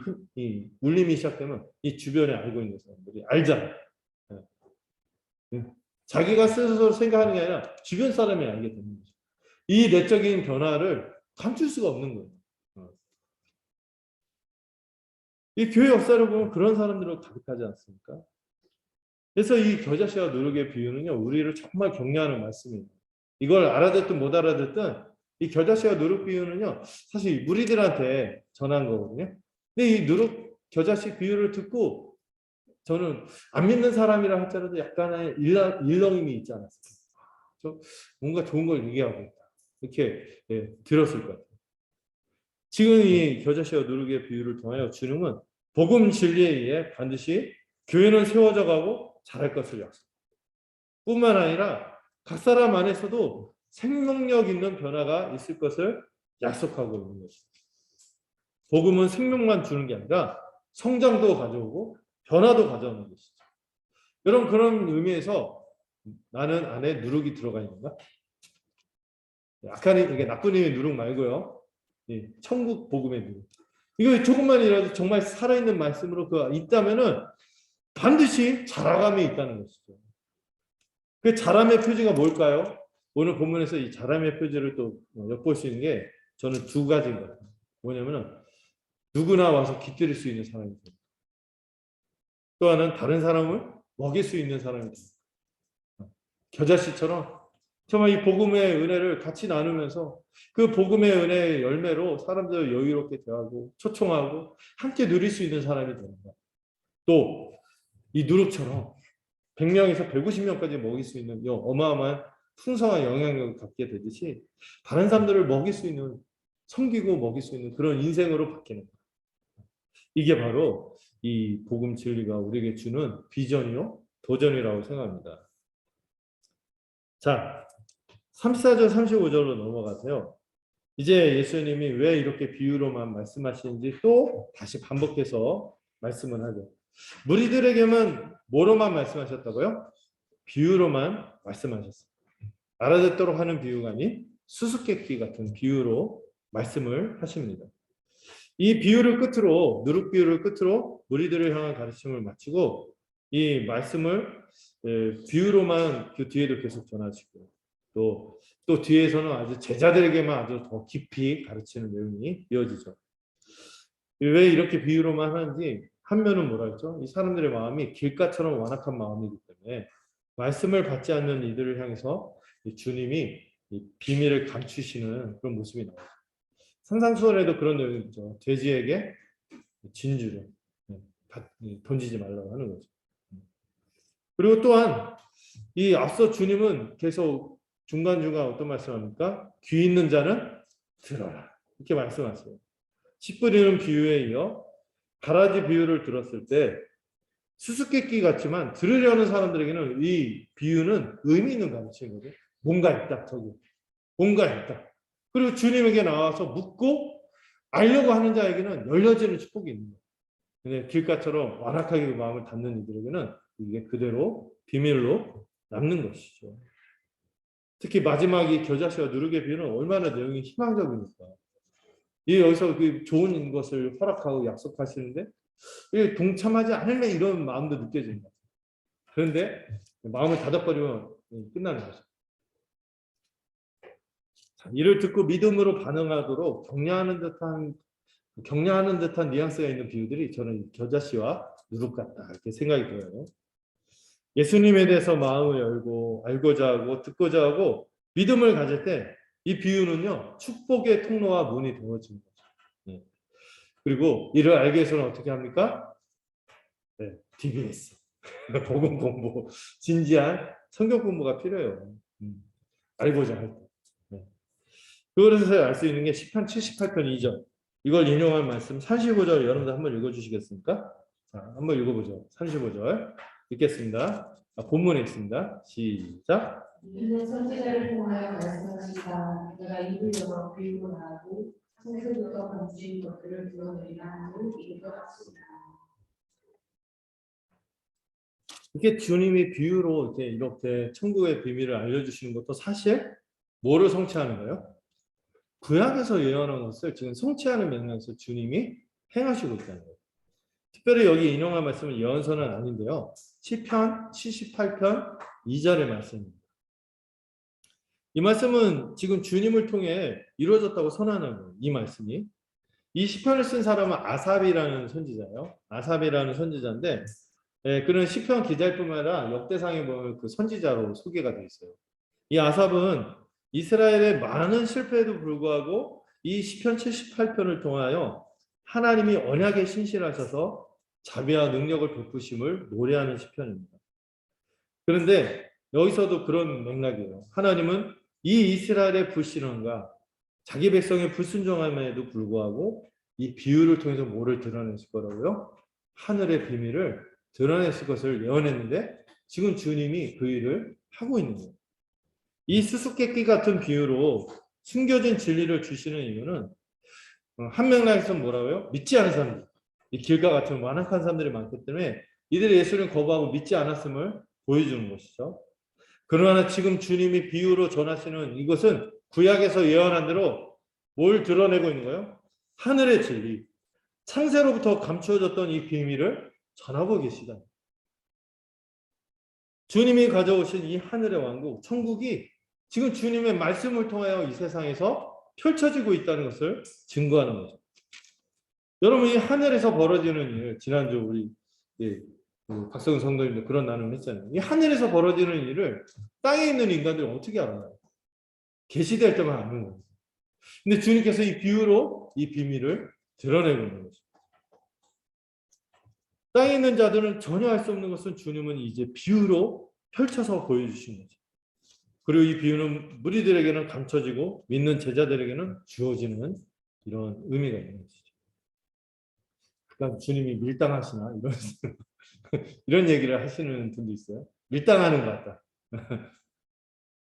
울림이 시작되면 이 주변에 알고 있는 사람들이 알잖아요. 자기가 스스로 생각하는 게 아니라 주변 사람이 알게 되는 거죠. 이 내적인 변화를 감출 수가 없는 거예요. 이 교회 역사를 보면 그런 사람들로 가득하지 않습니까? 그래서 이 겨자씨와 누룩의 비유는요, 우리를 정말 격려하는 말씀이에요. 이걸 알아듣든 못 알아듣든 이 겨자씨와 누룩 비유는요, 사실 무리들한테 전한 거거든요. 근데 이 누룩 겨자씨 비유를 듣고 저는 안 믿는 사람이라 할지라도 약간의 일렁임이 있지 않았어요. 뭔가 좋은 걸 얘기하고 있다. 이렇게 들었을 것 같아요. 지금 이 겨자씨와 누룩의 비유를 통하여 주님은 복음 진리에 의해 반드시 교회는 세워져 가고 자랄 것을 약속. 뿐만 아니라 각 사람 안에서도 생명력 있는 변화가 있을 것을 약속하고 있는 것입니다. 복음은 생명만 주는 게 아니라 성장도 가져오고 변화도 가져오는 것이죠. 여러분 그런 의미에서 나는 안에 누룩이 들어가 있는가? 약간 이게 나쁜 의미의 누룩 말고요. 천국 복음의 누룩. 이거 조금만이라도 정말 살아있는 말씀으로 그 있다면은 반드시 자라감이 있다는 것이죠. 그 자람의 표지가 뭘까요? 오늘 본문에서 이 자람의 표지를 또 엿볼 수 있는 게 저는 두 가지인 것 같아요. 뭐냐면은 누구나 와서 깃들일 수 있는 사람이 됩니다. 또 하나는 다른 사람을 먹일 수 있는 사람이 됩니다. 겨자씨처럼 정말 이 복음의 은혜를 같이 나누면서 그 복음의 은혜의 열매로 사람들을 여유롭게 대하고 초청하고 함께 누릴 수 있는 사람이 됩니다. 또 이 누룩처럼 100명에서 150명까지 먹일 수 있는 어마어마한 풍성한 영향력을 갖게 되듯이 다른 사람들을 먹일 수 있는 섬기고 먹일 수 있는 그런 인생으로 바뀌는 거예요. 이게 바로 이 복음 진리가 우리에게 주는 비전이요 도전이라고 생각합니다. 자, 34절 35절로 넘어가세요. 이제 예수님이 왜 이렇게 비유로만 말씀하시는지 또 다시 반복해서 말씀을 하죠. 무리들에게만 뭐로만 말씀하셨다고요? 비유로만 말씀하셨어요. 알아듣도록 하는 비유가 아닌 수수께끼 같은 비유로 말씀을 하십니다. 이 비유를 끝으로 누룩 비유를 끝으로 무리들을 향한 가르침을 마치고 이 말씀을 비유로만 그 뒤에도 계속 전하시고 또 뒤에서는 아주 제자들에게만 아주 더 깊이 가르치는 내용이 이어지죠. 왜 이렇게 비유로만 하는지 한 면은 뭐라 했죠? 이 사람들의 마음이 길가처럼 완악한 마음이기 때문에 말씀을 받지 않는 이들을 향해서 주님이 이 비밀을 감추시는 그런 모습이 나와요. 산상수훈에도 그런 내용이 있죠. 돼지에게 진주를 던지지 말라고 하는 거죠. 그리고 또한 이 앞서 주님은 계속 중간중간 어떤 말씀합니까? 귀 있는 자는 들어라. 이렇게 말씀하세요. 씨 뿌리는 비유에 이어 가라지 비유를 들었을 때 수수께끼 같지만 들으려는 사람들에게는 이 비유는 의미 있는 가르침이거든요. 뭔가 있다. 저기. 뭔가 있다. 그리고 주님에게 나와서 묻고 알려고 하는 자에게는 열려지는 축복이 있는 거예요. 근데 길가처럼 완악하게 마음을 닫는 이들에게는 이게 그대로 비밀로 남는 것이죠. 특히 마지막 이 겨자씨와 누룩의 비유는 얼마나 내용이 희망적입니까? 이 여기서 그 좋은 것을 허락하고 약속하시는데 동참하지 않으면 이런 마음도 느껴집니다. 그런데 마음을 닫아버리면 끝나는 거죠. 자, 이를 듣고 믿음으로 반응하도록 격려하는 듯한 뉘앙스가 있는 비유들이 저는 겨자씨와 누룩 같다 이렇게 생각이 들어요. 예수님에 대해서 마음을 열고 알고자 하고 듣고자 하고 믿음을 가질 때 이 비유는요 축복의 통로와 문이 되어지는 거죠. 그리고 이를 알기 위해서는 어떻게 합니까? DBS 복음 공부, 진지한 성경 공부가 필요해요. 알고자 할 때. 네. 그것에서 알 수 있는 게 시편 78편 2절. 이걸 인용한 말씀 35절 여러분들 한번 읽어주시겠습니까? 자, 한번 읽어보죠. 35절 읽겠습니다. 본문에 있습니다. 시작. 이는 선지자를 통하여 말씀하시다. 내가 입을 열어 비유로 말하고 창세부터 감추인 것들을 드러내리라 하고 이것 같습니다. 이게 주님이 비유로 이렇게 천국의 비밀을 알려주시는 것도 사실 뭐를 성취하는 거예요? 구약에서 예언한 것을 지금 성취하는 맥락에서 주님이 행하시고 있다는 거예요. 특별히 여기 인용한 말씀은 예언서는 아닌데요. 시편 78편 2절의 말씀입니다. 이 말씀은 지금 주님을 통해 이루어졌다고 선언하는 거예요. 이 말씀이. 이 시편을 쓴 사람은 아삽이라는 선지자예요. 아삽이라는 선지자인데 그런 시편 기자일 뿐만 아니라 역대상에 보면 그 선지자로 소개가 되어 있어요. 이 아삽은 이스라엘의 많은 실패에도 불구하고 이 시편 78편을 통하여 하나님이 언약에 신실하셔서 자비와 능력을 베푸심을 노래하는 시편입니다. 그런데 여기서도 그런 맥락이에요. 하나님은 이 이스라엘의 불신앙과 자기 백성의 불순종함에도 불구하고 이 비유를 통해서 뭐를 드러냈을 거라고요? 하늘의 비밀을 드러냈을 것을 예언했는데 지금 주님이 그 일을 하고 있는 거예요. 이 수수께끼 같은 비유로 숨겨진 진리를 주시는 이유는 한 맥락에서 뭐라고요? 믿지 않은 사람들, 이 길가 같은 완악한 사람들이 많기 때문에 이들이 예수를 거부하고 믿지 않았음을 보여주는 것이죠. 그러나 지금 주님이 비유로 전하시는 이것은 구약에서 예언한 대로 뭘 드러내고 있는 거예요? 하늘의 진리, 창세로부터 감추어졌던 이 비밀을 전하고 계시다. 주님이 가져오신 이 하늘의 왕국, 천국이 지금 주님의 말씀을 통하여 이 세상에서 펼쳐지고 있다는 것을 증거하는 거죠. 여러분, 이 하늘에서 벌어지는 일, 지난주 우리 박성훈 성도님도 그런 나눔을 했잖아요. 이 하늘에서 벌어지는 일을 땅에 있는 인간들이 어떻게 알아요? 계시될 때만 아는 거예요. 근데 주님께서 이 비유로 이 비밀을 드러내고 있는 거죠. 땅에 있는 자들은 전혀 알 수 없는 것은 주님은 이제 비유로 펼쳐서 보여주신 거죠. 그리고 이 비유는 무리들에게는 감춰지고 믿는 제자들에게는 주어지는 이런 의미가 있는 것이죠. 그러니까 주님이 밀당하시나 이런 얘기를 하시는 분도 있어요. 밀당하는 것 같다.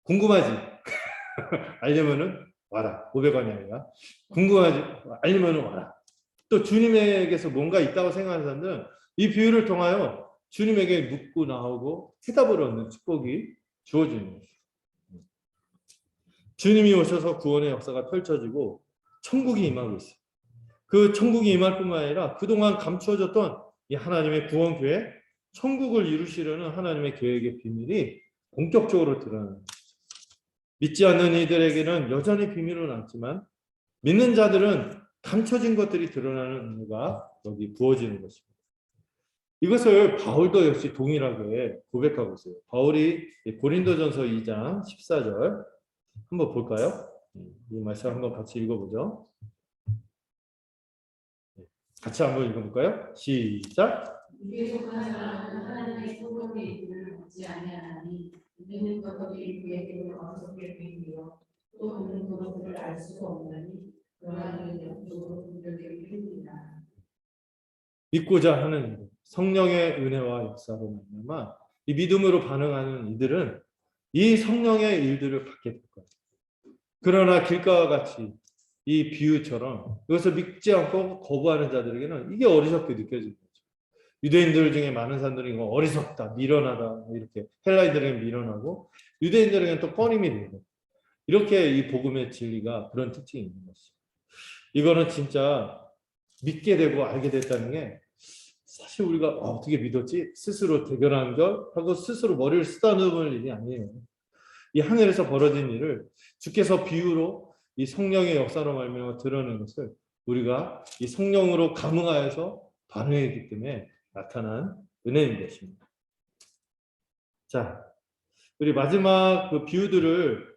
궁금하지? 알려면은 와라. 500원이 아니라 궁금하지? 알려면은 와라. 또 주님에게서 뭔가 있다고 생각하는 사람들은 이 비유를 통하여 주님에게 묻고 나오고 해답을 얻는 축복이 주어지는 거죠. 주님이 오셔서 구원의 역사가 펼쳐지고 천국이 임하고 있어요. 그 천국이 임할 뿐만 아니라 그동안 감추어졌던 이 하나님의 구원 계획, 천국을 이루시려는 하나님의 계획의 비밀이 본격적으로 드러나는 거죠. 믿지 않는 이들에게는 여전히 비밀은 남지만 믿는 자들은 감춰진 것들이 드러나는 의미가 여기 부어지는 것입니다. 이것을 바울도 역시 동일하게 고백하고 있어요. 바울이 고린도전서 2장 14절 한번 볼까요? 이 말씀 한번 같이 읽어보죠. 같이 한번 읽어볼까요? 시작. 이에 속한 사람은 하나님의 성령의 이름을 받지 아니하나니 이는 그것들이 그에게는 어떻게 보이며 또 그는 그것들을 알 수가 없나니 그러하니 영적으로 분별되기 힘듭니다. 믿고자 하는 성령의 은혜와 역사로 말미암아 이 믿음으로 반응하는 이들은 이 성령의 일들을 받게 될 거예요. 그러나 길가와 같이 이 비유처럼 이것을 믿지 않고 거부하는 자들에게는 이게 어리석게 느껴지는 거죠. 유대인들 중에 많은 사람들이 이거 어리석다, 미련하다 이렇게 헬라인들에게 미련하고 유대인들에게는 또 꺼림이 되고 이렇게 이 복음의 진리가 그런 특징이 있는 것이죠. 이거는 진짜 믿게 되고 알게 됐다는 게 사실 우리가 어떻게 믿었지? 스스로 대결하는 것 하고 스스로 머리를 쓰다듬을 일이 아니에요. 이 하늘에서 벌어진 일을 주께서 비유로 이 성령의 역사로 말미암아 드러내는 것을 우리가 이 성령으로 감응하여서 반응했기 때문에 나타난 은혜인 것입니다. 자, 우리 마지막 그 비유들을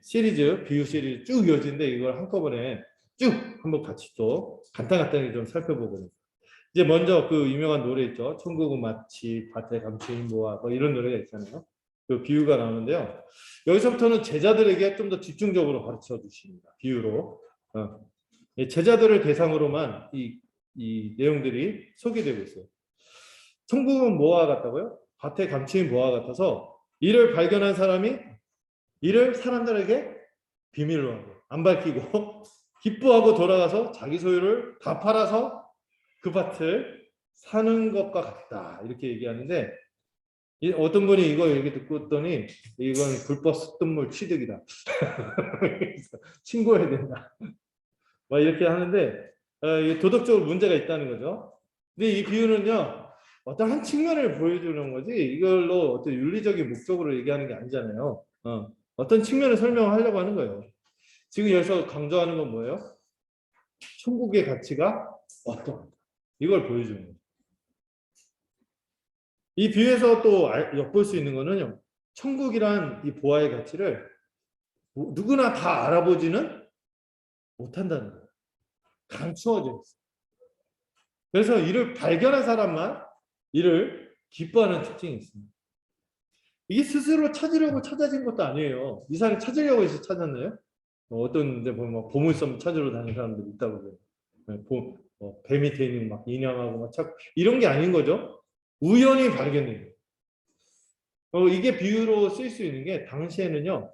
시리즈, 비유 시리즈 쭉 이어지는데 이걸 한꺼번에 쭉 한번 같이 또 간단하게 좀 살펴보거든요. 이제 먼저 그 유명한 노래 있죠. 천국은 마치 밭에 감추인 모아 뭐 이런 노래가 있잖아요. 그 비유가 나오는데요. 여기서부터는 제자들에게 좀 더 집중적으로 가르쳐 주십니다. 비유로. 이 제자들을 대상으로만 이 내용들이 소개되고 있어요. 천국은 뭐와 같다고요? 밭에 감추인 뭐와 같아서 이를 발견한 사람이 이를 사람들에게 비밀로 하고 안 밝히고 기뻐하고 돌아가서 자기 소유를 다 팔아서 그 밭을 사는 것과 같다. 이렇게 얘기하는데 어떤 분이 이거 얘기 듣고 있더니 이건 불법 습득물 취득이다. 신고해야 된다. 막 이렇게 하는데 도덕적으로 문제가 있다는 거죠. 근데 이 비유는요. 어떤 한 측면을 보여주는 거지 이걸로 어떤 윤리적인 목적으로 얘기하는 게 아니잖아요. 어떤 측면을 설명하려고 하는 거예요. 지금 여기서 강조하는 건 뭐예요? 천국의 가치가 어떤 이걸 보여주는 거예요. 이 비유에서 또 엿볼 수 있는 거는요. 천국이란 이 보아의 가치를 누구나 다 알아보지는 못한다는 거예요. 감추어져 있어요. 그래서 이를 발견한 사람만 이를 기뻐하는 특징이 있습니다. 이게 스스로 찾으려고 찾아진 것도 아니에요. 이 사람이 찾으려고 해서 찾았나요? 어떤 데 보면 보물섬 찾으러 다니는 사람들 있다고 그래요. 배 밑에 있는 막 인형하고 막 찾고 이런 게 아닌 거죠. 우연히 발견된 거예요. 이게 비유로 쓸 수 있는 게 당시에는요.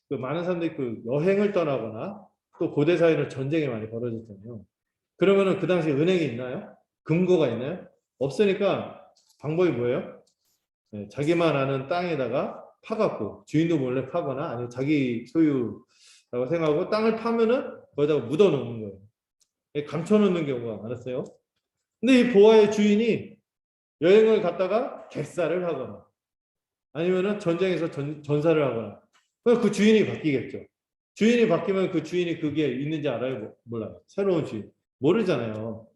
그 많은 사람들이 그 여행을 떠나거나 또 고대 사회는 전쟁이 많이 벌어졌잖아요. 그러면은 그 당시에 은행이 있나요? 금고가 있나요? 없으니까 방법이 뭐예요? 네, 자기만 아는 땅에다가 파갖고 주인도 몰래 파거나 아니면 자기 소유라고 생각하고 땅을 파면은 거기다가 묻어 놓는 거예요. 감춰 놓는 경우가 많았어요. 근데 이 보아의 주인이 여행을 갔다가 객사를 하거나 아니면은 전쟁에서 전사를 하거나 그럼 그 주인이 바뀌겠죠. 주인이 바뀌면 그 주인이 그게 있는지 알아요? 몰라요. 새로운 주인. 모르잖아요.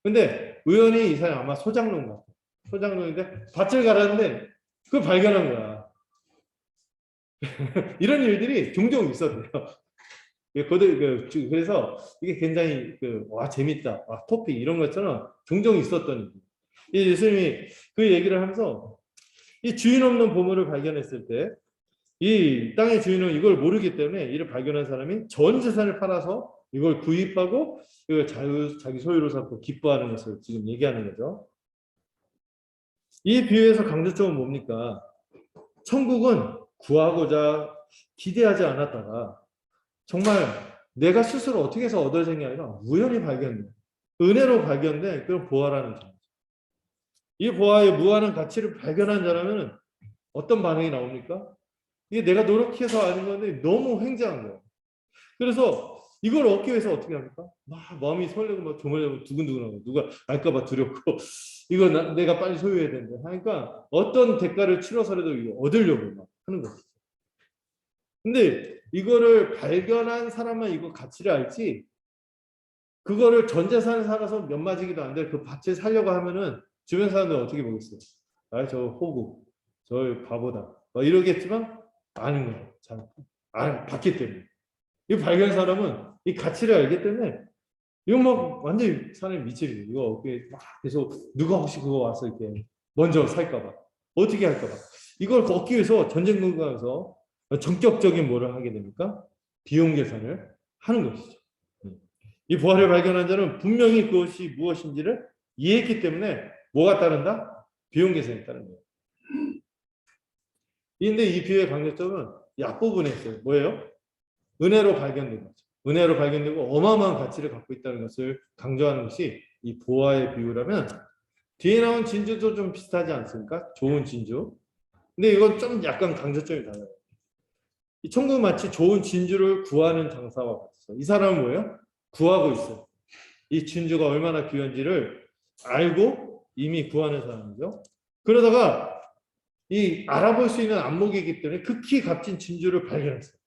근데 우연히 이 사람이 아마 소장농 같아. 소장농인데 밭을 갈았는데 그걸 발견한 거야. 이런 일들이 종종 있었대요. 그래서 이게 굉장히 와 재밌다, 토픽 이런 것처럼 종종 있었던 일. 예수님이 그 얘기를 하면서 이 주인 없는 보물을 발견했을 때 이 땅의 주인은 이걸 모르기 때문에 이를 발견한 사람이 전 재산을 팔아서 이걸 구입하고 이걸 자기 소유로 삼고 기뻐하는 것을 지금 얘기하는 거죠. 이 비유에서 강조점은 뭡니까? 천국은 구하고자 기대하지 않았다가 정말 내가 스스로 어떻게 해서 얻어진 게 아니라 우연히 발견된 은혜로 발견된 그런 보아라는 점. 이 보아의 무한한 가치를 발견한 자라면 어떤 반응이 나옵니까? 이게 내가 노력해서 아는 건데 너무 횡재한 거예요. 그래서 이걸 얻기 위해서 어떻게 합니까? 막 마음이 설레고 막 조물조물 두근두근하고 누가 알까봐 두렵고 이거 내가 빨리 소유해야 되는데 하니까 어떤 대가를 치러서라도 이거 얻으려고 막 하는 거죠. 근데 이거를 발견한 사람만 이거 가치를 알지 그거를 전 재산을 살아서 몇 마지기도 안 돼 그 밭을 살려고 하면은 주변 사람들 어떻게 보겠어요? 저 호구, 저 바보다 이러겠지만 아는 거예요. 잘 봤기 때문에. 이 발견 사람은 이 가치를 알기 때문에 이거 막 완전히 사람이 미치죠. 이거 막 계속 누가 혹시 그거 와서 이렇게 먼저 살까봐 어떻게 할까봐 이걸 얻기 위해서 전쟁군가에서 전격적인 뭐를 하게 됩니까? 비용 계산을 하는 것이죠. 이 부활을 발견한 자는 분명히 그것이 무엇인지를 이해했기 때문에 뭐가 따른다? 비용 계산이 따른 거예요. 그런데 이 비유의 강조점은 이 앞부분에 있어요. 뭐예요? 은혜로 발견된 거죠. 은혜로 발견되고 어마어마한 가치를 갖고 있다는 것을 강조하는 것이 이 보아의 비유라면 뒤에 나온 진주도 좀 비슷하지 않습니까? 좋은 진주. 근데 이건 좀 약간 강조점이 달라요. 이 천국 마치 좋은 진주를 구하는 장사와 같아서 이 사람은 뭐예요? 구하고 있어요. 이 진주가 얼마나 귀한지를 알고 이미 구하는 사람이죠. 그러다가 이 알아볼 수 있는 안목이기 때문에 극히 값진 진주를 발견했어요.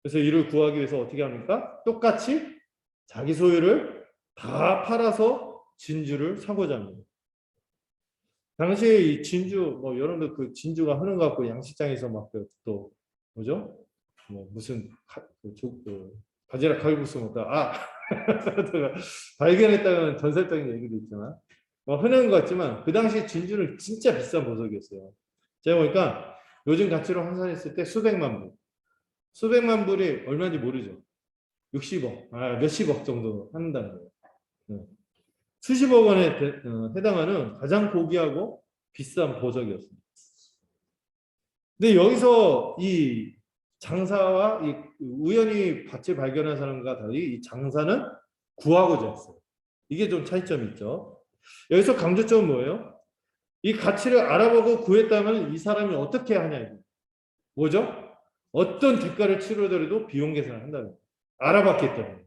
그래서 이를 구하기 위해서 어떻게 합니까? 똑같이 자기 소유를 다 팔아서 진주를 사고자 합니다. 당시에 이 진주, 여러분들 그 진주가 흐는 것 같고 양식장에서 막 또 뭐죠? 무슨 바지락 칼국수 먹다 발견했다는 전설적인 얘기도 있지만 흔한 것 같지만 그 당시 진주는 진짜 비싼 보석이었어요. 제가 보니까 요즘 가치로 환산했을 때 수백만 불이 얼마인지 모르죠. 60억, 몇십억 정도 한다는 거예요. 네. 수십억 원에 해당하는 가장 고귀하고 비싼 보석이었습니다. 근데 여기서 이 장사와 이 우연히 밭을 발견한 사람과 달리 이 장사는 구하고자 했어요. 이게 좀 차이점이 있죠. 여기서 강조점은 뭐예요? 이 가치를 알아보고 구했다면 이 사람이 어떻게 하냐. 뭐죠? 어떤 대가를 치르더라도 비용 계산을 한다는 거예요. 알아봤기 때문에.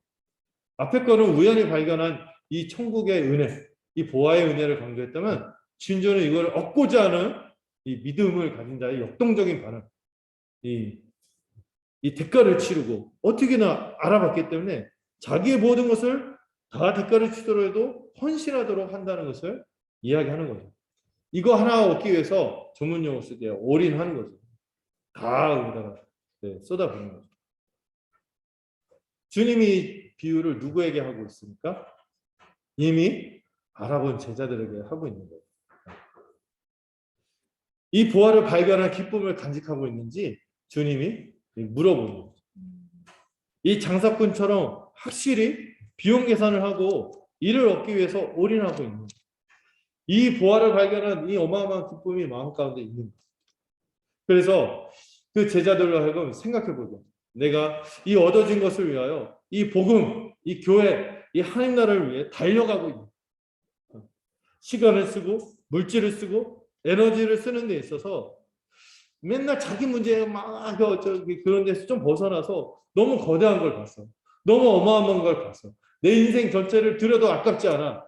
앞에 거는 우연히 발견한 이 천국의 은혜, 이 보아의 은혜를 강조했다면 진주는 이걸 얻고자 하는 이 믿음을 가진 자의 역동적인 반응, 이 대가를 치르고 어떻게나 알아봤기 때문에 자기의 모든 것을 다 대가를 치더라도 헌신하도록 한다는 것을 이야기하는 거죠. 이거 하나 얻기 위해서 전문 용어 쓸 때 올인하는 거죠. 다 여기다가 쏟아붓는 거죠. 주님이 비유를 누구에게 하고 있습니까? 이미 알아본 제자들에게 하고 있는 거예요. 이 보화를 발견한 기쁨을 간직하고 있는지 주님이 물어보는 거죠. 이 장사꾼처럼 확실히 비용 계산을 하고 이를 얻기 위해서 올인하고 있는 거예요. 이 보화를 발견한 이 어마어마한 기쁨이 마음 가운데 있는 거예요. 그래서 그 제자들로 하여금 생각해보죠. 내가 이 얻어진 것을 위하여 이 복음, 이 교회, 이 하나님 나라를 위해 달려가고 있는 거예요. 시간을 쓰고 물질을 쓰고 에너지를 쓰는 데 있어서 맨날 자기 문제 막 그런 데서 좀 벗어나서 너무 거대한 걸 봤어. 너무 어마어마한 걸 봤어. 내 인생 전체를 들여도 아깝지 않아.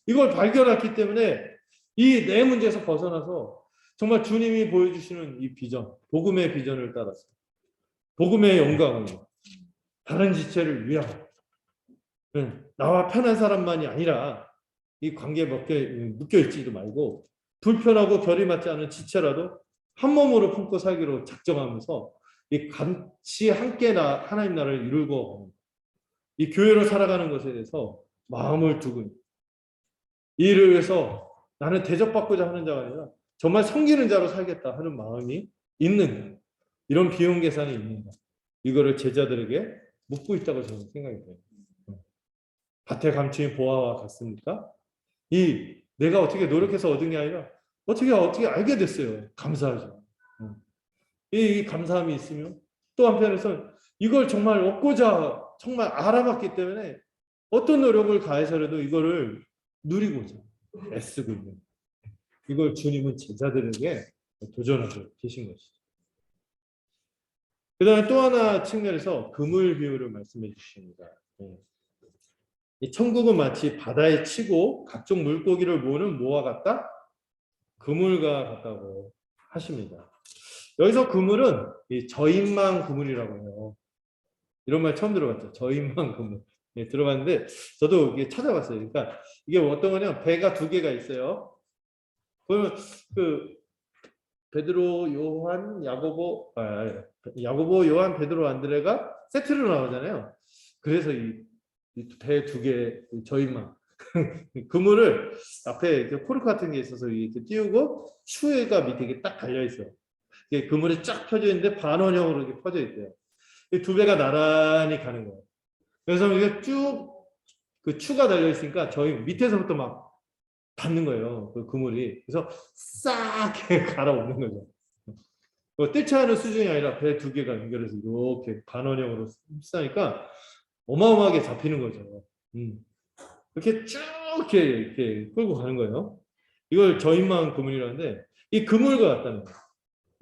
이걸 발견했기 때문에 이 내 문제에서 벗어나서 정말 주님이 보여주시는 이 비전, 복음의 비전을 따라서 복음의 영광을 다른 지체를 위하여 나와 편한 사람만이 아니라 이 관계에 묶여있지도 말고 불편하고 결이 맞지 않은 지체라도 한 몸으로 품고 살기로 작정하면서 이 같이 함께 하나님 나라를 이루고 이 교회로 살아가는 것에 대해서 마음을 두고 이 일을 위해서 나는 대접받고자 하는 자가 아니라 정말 섬기는 자로 살겠다 하는 마음이 있는 이런 비용 계산이 있는가 이거를 제자들에게 묻고 있다고 저는 생각이 돼요. 밭에 감추인 보화와 같습니까? 이 내가 어떻게 노력해서 얻은 게 아니라 어떻게 알게 됐어요. 감사하죠. 이 감사함이 있으면 또 한편에서 이걸 정말 얻고자 정말 알아봤기 때문에 어떤 노력을 가해서라도 이거를 누리고자 애쓰고 있는 이걸 주님은 제자들에게 도전하고 계신 것이죠. 그 다음에 또 하나 측면에서 그물 비유를 말씀해 주십니다. 이 천국은 마치 바다에 치고 각종 물고기를 모으는 뭐와 같다? 그물과 같다고 하십니다. 여기서 그물은 이 저인망 그물이라고 해요. 이런 말 처음 들어봤죠. 저인망 그물. 들어봤는데 저도 이게 찾아봤어요. 그러니까 이게 어떤 거냐면 배가 두 개가 있어요. 그러면 그 베드로, 요한, 야고보, 요한, 베드로, 안드레가 세트로 나오잖아요. 그래서 이 배 두 개 저인망 그물을 앞에 코르크 같은 게 있어서 이렇게 띄우고 추가 밑에 이게 딱 달려 있어요. 이게 그물이 쫙 펴져 있는데 반원형으로 이렇게 퍼져 있대요. 이 두 배가 나란히 가는 거예요. 그래서 이게 쭉 그 추가 달려 있으니까 저희 밑에서부터 막 닿는 거예요. 그 그물이. 그래서 싹 갈아오는 거죠. 뜰채 하는 수준이 아니라 배 두 개가 연결해서 이렇게 반원형으로 흡사하니까 어마어마하게 잡히는 거죠. 이렇게 쭉 이렇게 끌고 가는 거예요. 이걸 저인망 그물이라는데 이 그물과 같다는 거예요.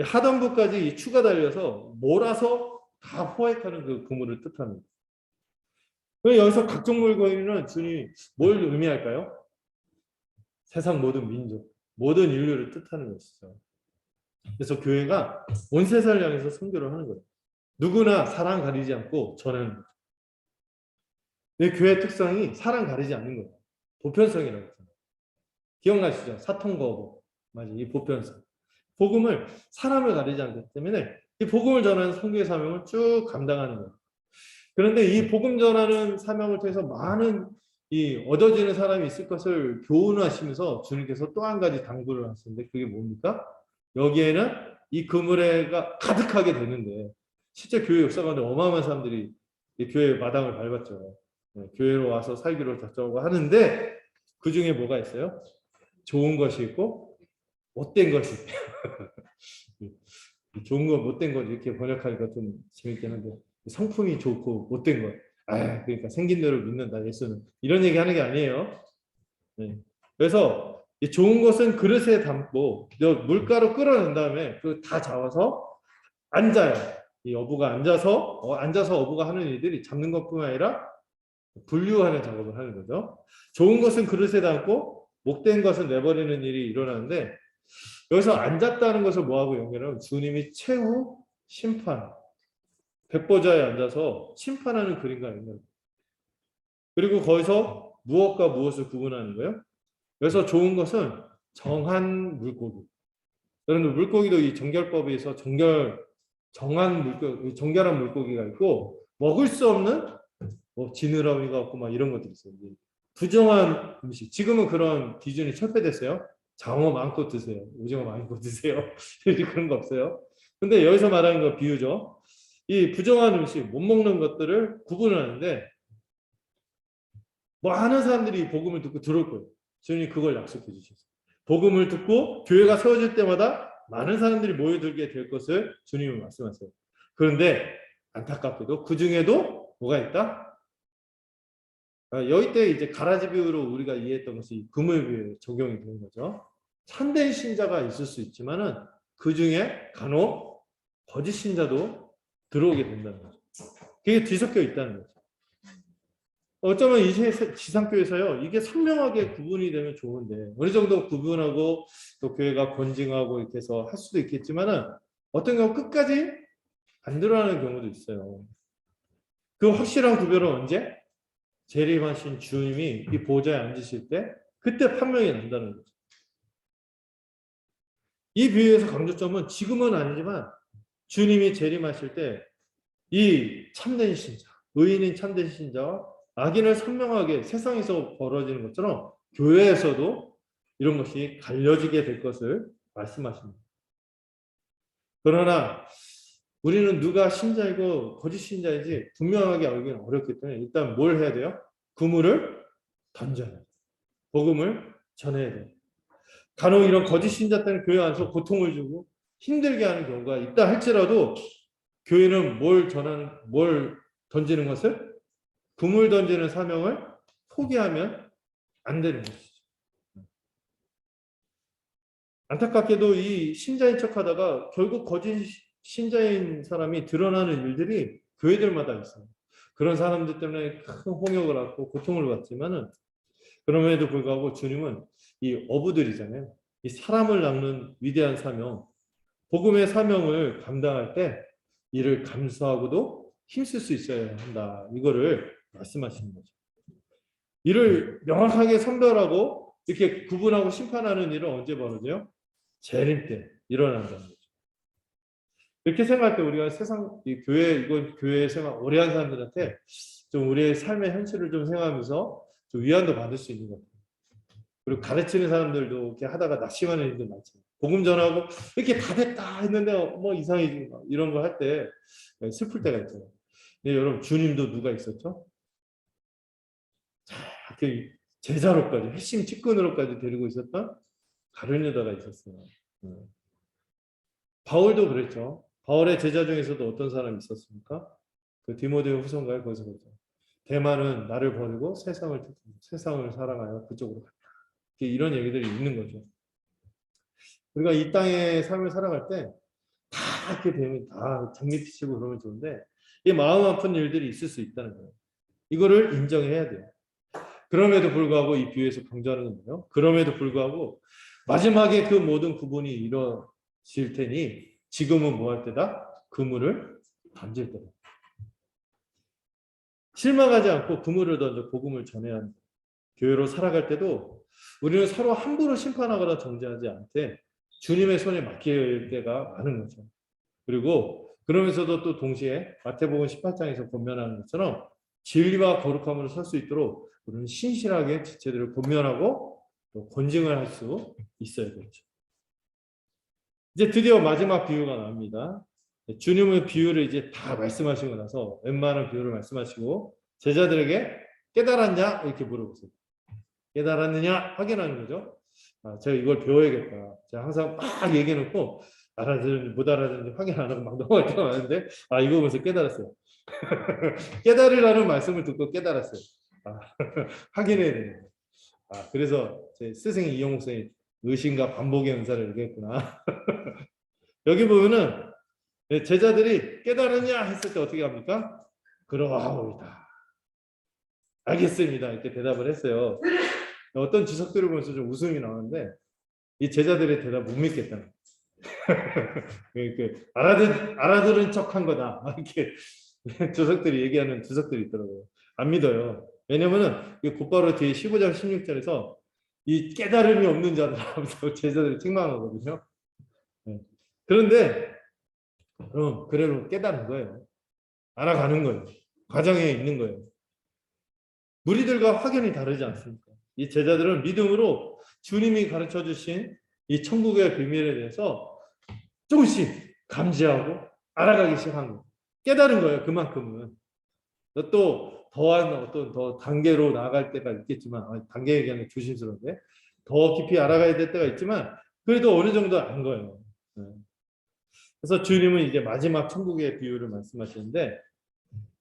하단부까지 이 추가 달려서 몰아서 다 포획하는 그 그물을 뜻하는 거예요. 여기서 각종 물고기는 주님이 뭘 의미할까요? 세상 모든 민족, 모든 인류를 뜻하는 것이죠. 그래서 교회가 온 세상을 향해서 선교를 하는 거예요. 누구나 사랑 가리지 않고 전하는 거죠. 교회의 특성이 사랑 가리지 않는 거예요. 보편성이라고 했잖아요. 기억나시죠? 사통거부. 맞아요. 이 보편성. 복음을 사람을 가리지 않기 때문에 이 복음을 전하는 선교의 사명을 쭉 감당하는 거예요. 그런데 이 복음 전하는 사명을 통해서 많은 이 얻어지는 사람이 있을 것을 교훈하시면서 주님께서 또 한 가지 당부를 하시는데 그게 뭡니까? 여기에는 이 그물에가 가득하게 되는데 실제 교회 역사 가운데 어마어마한 사람들이 이 교회 마당을 밟았죠. 교회로 와서 살기로 작정하고 하는데 그 중에 뭐가 있어요? 좋은 것이 있고 못된 것이 있대요. 좋은 거 못된 것 이렇게 번역하니까 좀 재밌긴 한데 성품이 좋고 못된 것. 아, 그러니까 생긴 대로 믿는다 예수는 이런 얘기 하는 게 아니에요. 네. 그래서 이 좋은 것은 그릇에 담고 물가로 끌어낸 다음에 그 다 잡아서 앉아요. 이 어부가 앉아서 어부가 하는 일들이 잡는 것뿐만 아니라 분류하는 작업을 하는 거죠. 좋은 것은 그릇에 담고 못된 것은 내버리는 일이 일어나는데 여기서 앉았다는 것을 뭐하고 연결하면 주님이 최후 심판 백보좌에 앉아서 심판하는 그림과 연결. 그리고 거기서 무엇과 무엇을 구분하는 거예요? 그래서 좋은 것은 정한 물고기. 여러분들 물고기도 이 정결법에서 정결한 물고기가 있고 먹을 수 없는 뭐 지느러미가 없고 막 이런 것들이 있어요. 부정한 음식. 지금은 그런 기준이 철폐됐어요. 장어 많고 드세요. 오징어 많고 드세요. 그런 거 없어요. 근데 여기서 말하는 거 비유죠. 이 부정한 음식, 못 먹는 것들을 구분하는데 많은 사람들이 복음을 듣고 들을 거예요. 주님이 그걸 약속해 주셨어요. 복음을 듣고 교회가 세워질 때마다 많은 사람들이 모여들게 될 것을 주님은 말씀하세요. 그런데 안타깝게도 그 중에도 뭐가 있다? 여기 때 이제 가라지 비유로 우리가 이해했던 것이 그물 비유에 적용이 되는 거죠. 참된 신자가 있을 수 있지만은 그 중에 간혹 거짓 신자도 들어오게 된다는 거죠. 그게 뒤섞여 있다는 거죠. 어쩌면 이 지상교회에서요, 이게 선명하게 구분이 되면 좋은데, 어느 정도 구분하고 또 교회가 권징하고 이렇게 해서 할 수도 있겠지만은, 어떤 경우 끝까지 안 드러나는 경우도 있어요. 그 확실한 구별은 언제? 재림하신 주님이 이 보좌에 앉으실 때, 그때 판명이 난다는 거죠. 이 비유에서 강조점은 지금은 아니지만, 주님이 재림하실 때, 이 참된 신자, 의인인 참된 신자와 악인을 선명하게 세상에서 벌어지는 것처럼 교회에서도 이런 것이 갈려지게 될 것을 말씀하십니다. 그러나 우리는 누가 신자이고 거짓 신자인지 분명하게 알기는 어렵기 때문에 일단 뭘 해야 돼요? 그물을 던져야 돼요. 복음을 전해야 돼요. 간혹 이런 거짓 신자 때문에 교회 안에서 고통을 주고 힘들게 하는 경우가 있다 할지라도 교회는 뭘 던지는 것을? 그물 던지는 사명을 포기하면 안 되는 것이죠. 안타깝게도 이 신자인 척 하다가 결국 거짓 신자인 사람이 드러나는 일들이 교회들마다 있어요. 그런 사람들 때문에 큰 홍역을 받고 고통을 받지만은 그럼에도 불구하고 주님은 이 어부들이잖아요. 이 사람을 낚는 위대한 사명, 복음의 사명을 감당할 때 이를 감수하고도 힘쓸 수 있어야 한다. 이거를 말씀하시는 거죠. 이를 명확하게 선별하고 이렇게 구분하고 심판하는 일은 언제 벌어져요? 재림 때 일어난다는 거죠. 이렇게 생각할 때 우리가 이건 교회 생활 오래 한 사람들한테 좀 우리의 삶의 현실을 좀 생각하면서 좀 위안도 받을 수 있는 것 같아요. 그리고 가르치는 사람들도 이렇게 하다가 낙심하는 일도 많잖아요. 복음 전하고 이렇게 다 됐다 했는데 뭐 이상해지고 이런 거 할 때 슬플 때가 있잖아요. 근데 여러분 주님도 누가 있었죠? 그 제자로까지 핵심 측근으로까지 데리고 있었던 다른 여자가 있었어요. 바울도 그랬죠. 바울의 제자 중에서도 어떤 사람이 있었습니까? 그 디모데 후서인가요? 거기서 그랬죠. 대만은 나를 버리고 세상을 사랑하여 그쪽으로 갔다. 이런 얘기들이 있는 거죠. 우리가 이 땅의 삶을 살아갈 때 다 이렇게 되면 다 장미피치고 그러면 좋은데 이 마음 아픈 일들이 있을 수 있다는 거예요. 이거를 인정해야 돼요. 그럼에도 불구하고 이 비유에서 강조하는 건데요. 그럼에도 불구하고 마지막에 그 모든 구분이 이루어질 테니 지금은 뭐 할 때다? 그물을 던질 때다. 실망하지 않고 그물을 던져 복음을 전해야 합니다. 교회로 살아갈 때도 우리는 서로 함부로 심판하거나 정죄하지 않되 주님의 손에 맡길 때가 많은 거죠. 그리고 그러면서도 또 동시에 마태복음 18장에서 권면하는 것처럼 진리와 거룩함으로 설 수 있도록 우리는 신실하게 지체들을 권면하고 또 권징을 할 수 있어야겠죠. 이제 드디어 마지막 비유가 나옵니다. 주님의 비유를 이제 다 말씀하시고 나서 웬만한 비유를 말씀하시고 제자들에게 깨달았냐 이렇게 물어보세요. 깨달았느냐 확인하는 거죠. 제가 이걸 배워야겠다. 제가 항상 막 얘기해놓고 알아들은지 못 알아들은지 확인 안 하고 막 넘어갈 때가 많은데 이거 보면서 깨달았어요. 깨달으라는 말씀을 듣고 깨달았어요. 확인해야 되는 거예요. 그래서 제 스승 이용 목사님 의심과 반복의 은사를 얘기했구나. 여기 보면은 제자들이 깨달았냐 했을 때 어떻게 합니까? 그러하오이다. 알겠습니다. 이렇게 대답을 했어요. 어떤 지석들을 보면서 좀 웃음이 나오는데 이 제자들의 대답 못 믿겠다는 이렇게 알아들은 척한 거다. 이렇게 주석들이 얘기하는 주석들이 있더라고요. 안 믿어요. 왜냐면은 곧바로 뒤에 15장 16절에서 이 깨달음이 없는 자들 하면서 제자들이 책망하거든요. 그런데 그럼 그래도 깨달은 거예요. 알아가는 거예요. 과정에 있는 거예요. 무리들과 확연히 다르지 않습니까? 이 제자들은 믿음으로 주님이 가르쳐 주신 이 천국의 비밀에 대해서 조금씩 감지하고 알아가기 시작한 거예요. 깨달은 거예요. 그만큼은. 또 더한 어떤 더 단계로 나아갈 때가 있겠지만 단계 얘기하는 게 조심스러운데 더 깊이 알아가야 될 때가 있지만 그래도 어느 정도 안 거예요. 그래서 주님은 이제 마지막 천국의 비유를 말씀하시는데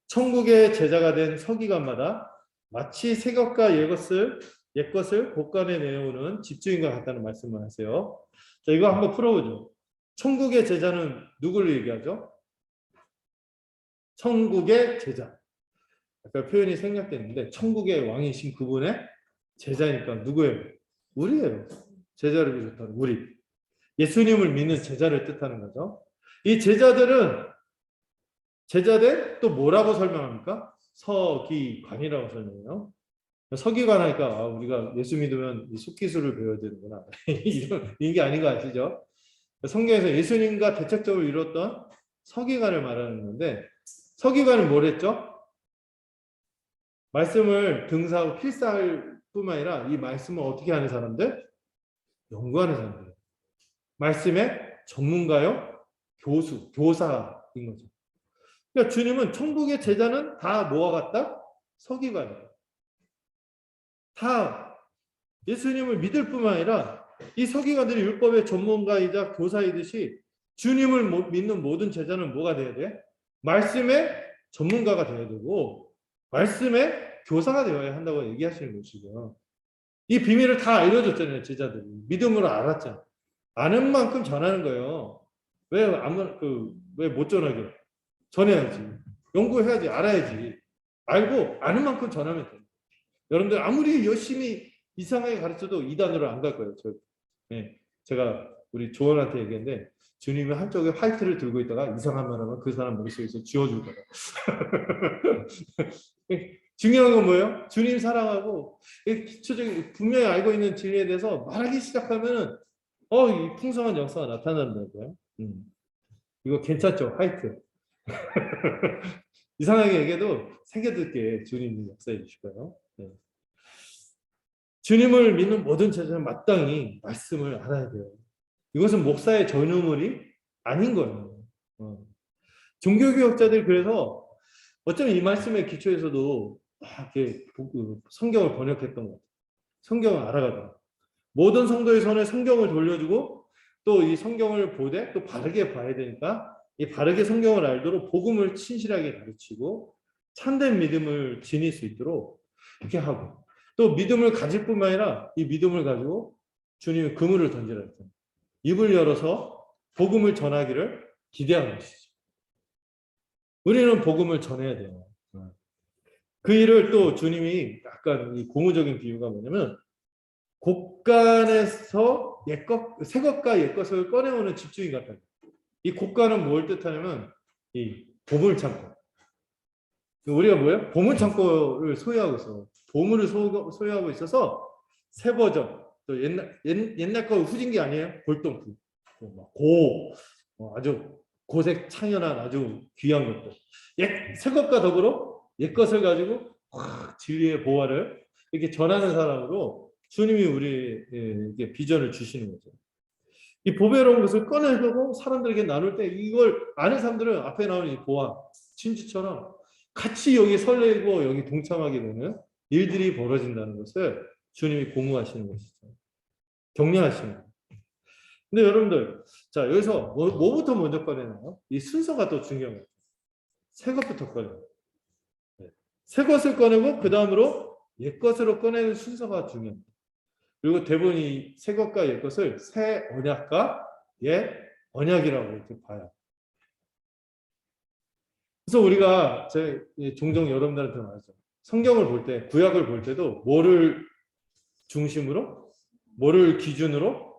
천국의 제자가 된 서기관마다 마치 새 것과 옛것을 곳간에 내어오는 집주인과 같다는 말씀을 하세요. 자, 이거 한번 풀어보죠. 천국의 제자는 누구를 얘기하죠? 천국의 제자. 아까 표현이 생략됐는데 천국의 왕이신 그분의 제자니까 누구예요? 우리예요. 제자를 비롯하는 우리. 예수님을 믿는 제자를 뜻하는 거죠. 이 제자들은 제자들 또 뭐라고 설명합니까? 서기관이라고 설명해요. 서기관 하니까 우리가 예수 믿으면 속기술을 배워야 되는구나. 이런 게 아닌 거 아시죠? 성경에서 예수님과 대척점을 이뤘던 서기관을 말하는 건데 서기관은 뭘 했죠? 말씀을 등사하고 필사할 뿐만 아니라 이 말씀을 어떻게 하는 사람들? 연구하는 사람들. 말씀의 전문가요? 교사인 거죠. 그러니까 주님은 천국의 제자는 다 뭐와 같다? 서기관이에요. 다 예수님을 믿을 뿐만 아니라 이 서기관들이 율법의 전문가이자 교사이듯이 주님을 믿는 모든 제자는 뭐가 돼야 돼? 말씀의 전문가가 돼야 되고 말씀의 교사가 되어야 한다고 얘기하시는 것이죠. 이 비밀을 다 알려줬잖아요. 제자들이. 믿음으로 알았잖아요. 아는 만큼 전하는 거예요. 왜 못 전하게? 전해야지. 연구해야지. 알아야지. 알고 아는 만큼 전하면 돼요. 여러분들 아무리 열심히 이상하게 가르쳐도 이단으로 안 갈 거예요. 제가 우리 조원한테 얘기했는데 주님이 한쪽에 화이트를 들고 있다가 이상한 말 하면 그 사람 머릿속에서 지워줄 거다. 중요한 건 뭐예요? 주님 사랑하고 기초적인 분명히 알고 있는 진리에 대해서 말하기 시작하면 이 풍성한 역사가 나타난다고요. 이거 괜찮죠? 화이트. 이상하게 얘기해도 새겨듣게 주님이 역사해 주실 거예요. 주님을 믿는 모든 제자는 마땅히 말씀을 알아야 돼요. 이것은 목사의 전유물이 아닌 거예요. 종교개혁자들이 그래서 어쩌면 이 말씀의 기초에서도 이렇게 성경을 번역했던 것 같아요. 성경을 알아가다. 모든 성도의 손에 성경을 돌려주고 또 이 성경을 보되 또 바르게 봐야 되니까 이 바르게 성경을 알도록 복음을 친실하게 가르치고 참된 믿음을 지닐 수 있도록 이렇게 하고 또 믿음을 가질 뿐만 아니라 이 믿음을 가지고 주님이 그물을 던지라 했잖아요. 입을 열어서 복음을 전하기를 기대하는 것이죠. 우리는 복음을 전해야 돼요. 그 일을 또 주님이 약간 이 고무적인 비유가 뭐냐면 곳간에서 새 것과 옛 것을 꺼내오는 집주인 같아요. 이 곳간은 뭘 뜻하냐면 이 보물창고. 우리가 뭐예요? 보물창고를 소유하고 있어. 보물을 소유하고 있어서 새 버전, 또 옛날 거 후진기 아니에요? 골동품, 아주 고색 창연한 아주 귀한 것들. 새 것과 더불어 옛 것을 가지고 진리의 보화를 이렇게 전하는 사람으로 주님이 우리에게 비전을 주시는 거죠. 이 보배로운 것을 꺼내고 사람들에게 나눌 때 이걸 아는 사람들은 앞에 나오는 이 보아, 진주처럼 같이 여기 설레고 여기 동참하게 되는 일들이 벌어진다는 것을 주님이 공유하시는 것이죠. 격려하시는 거예요. 근데 여러분들, 자, 여기서 뭐부터 먼저 꺼내나요? 이 순서가 또 중요한 거예요. 새 것부터 꺼내요. 네. 새 것을 꺼내고 그 다음으로 옛 것으로 꺼내는 순서가 중요합니다. 그리고 대부분이 새 것과 옛 것을 새 언약과 옛 언약이라고 이렇게 봐요. 그래서 우리가 종종 여러분들한테 말하죠. 성경을 볼 때, 구약을 볼 때도 뭐를 중심으로, 뭐를 기준으로,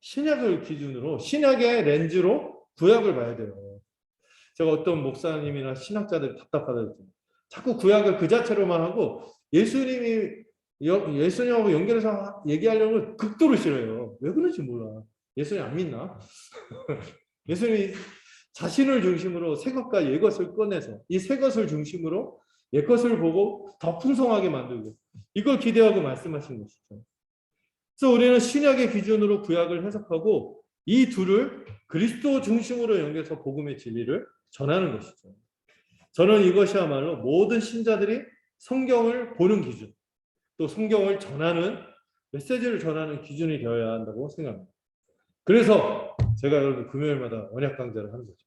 신약을 기준으로, 신약의 렌즈로 구약을 봐야 돼요. 제가 어떤 목사님이나 신학자들이 답답하다고 했잖아요. 자꾸 구약을 그 자체로만 하고 예수님하고 연결해서 얘기하려면 극도로 싫어요. 왜 그런지 몰라. 예수님 안 믿나? 예수님이 자신을 중심으로 새 것과 옛 것을 꺼내서 이 새 것을 중심으로 옛 것을 보고 더 풍성하게 만들고 이걸 기대하고 말씀하신 것이죠. 그래서 우리는 신약의 기준으로 구약을 해석하고 이 둘을 그리스도 중심으로 연결해서 복음의 진리를 전하는 것이죠. 저는 이것이야말로 모든 신자들이 성경을 보는 기준, 또 성경을 전하는 메시지를 전하는 기준이 되어야 한다고 생각합니다. 그래서 제가 여러분 금요일마다 언약 강좌를 하는 거죠.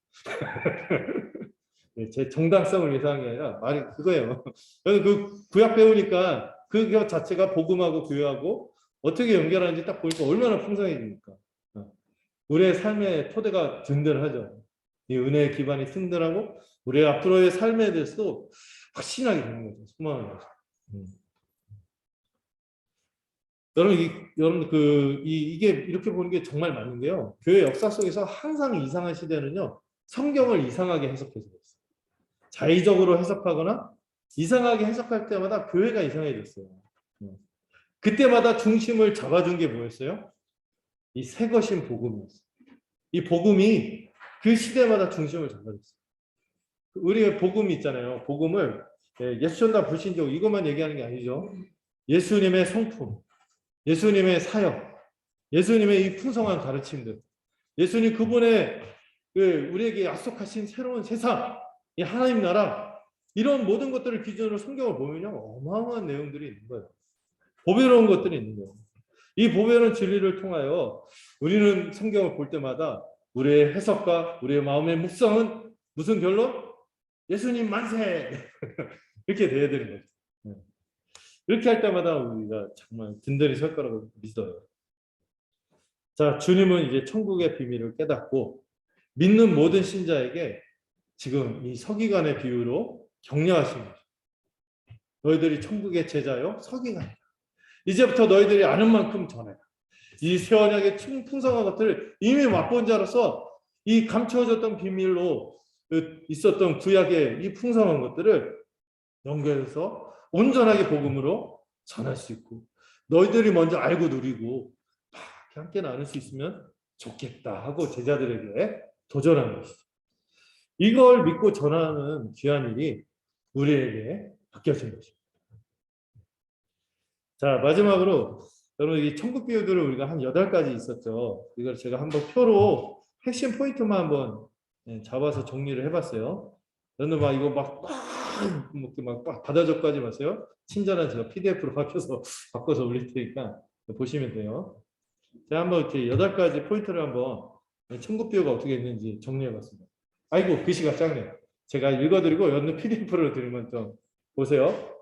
제 정당성을 위해서 하는 게 아니라 말이 그거예요. 그 구약 배우니까 그 자체가 복음하고 교회하고 어떻게 연결하는지 딱 보니까 얼마나 풍성해집니까. 우리의 삶의 토대가 든든하죠. 이 은혜의 기반이 든든하고 우리의 앞으로의 삶에 대해서도 확신하게 되는 거죠. 소망하는 거죠. 여러분 이게 이렇게 보는 게 정말 맞는 게요. 교회 역사 속에서 항상 이상한 시대는요. 성경을 이상하게 해석해서 그랬어요. 자의적으로 해석하거나 이상하게 해석할 때마다 교회가 이상해졌어요. 그때마다 중심을 잡아준 게 뭐였어요? 이 새 것인 복음이었어요. 이 복음이 그 시대마다 중심을 잡아줬어요. 우리의 복음이 있잖아요. 복음을 예수전다 불신족 이것만 얘기하는 게 아니죠. 예수님의 성품, 예수님의 사역, 예수님의 이 풍성한 가르침들, 예수님 그분의 우리에게 약속하신 새로운 세상, 이 하나님 나라 이런 모든 것들을 기준으로 성경을 보면요 어마어마한 내용들이 있는 거예요. 보배로운 것들이 있는 거예요. 이 보배로운 진리를 통하여 우리는 성경을 볼 때마다 우리의 해석과 우리의 마음의 묵상은 무슨 결론? 예수님 만세! 이렇게 돼야 되는 거죠. 이렇게 할 때마다 우리가 정말 든든히 설 거라고 믿어요. 자, 주님은 이제 천국의 비밀을 깨닫고 믿는 모든 신자에게 지금 이 서기관의 비유로 격려하신 거죠. 너희들이 천국의 제자요, 서기관이다. 이제부터 너희들이 아는 만큼 전해라. 이 새 언약의 풍성한 것들을 이미 맛본 자로서 이 감춰졌던 비밀로 있었던 구약의 이 풍성한 것들을 연결해서 온전하게 복음으로 전할 수 있고 너희들이 먼저 알고 누리고 함께 나눌 수 있으면 좋겠다 하고 제자들에게 도전하는 것이죠. 이걸 믿고 전하는 귀한 일이 우리에게 맡겨진 것입니다. 자, 마지막으로 여러분 이 천국 비유들을 우리가 한 8가지 있었죠. 이걸 제가 한번 표로 핵심 포인트만 한번 잡아서 정리를 해봤어요. 여러분 막 이거 막 받아 적까지 마세요. 친절한 제가 PDF로 바꿔서 올릴 테니까 보시면 돼요. 제가 한번 이렇게 8가지 포인트를 한번 천국 비유가 어떻게 있는지 정리해봤습니다. 아이고 글씨가 작네요. 제가 읽어드리고 여러분 PDF로 드리면 좀 보세요.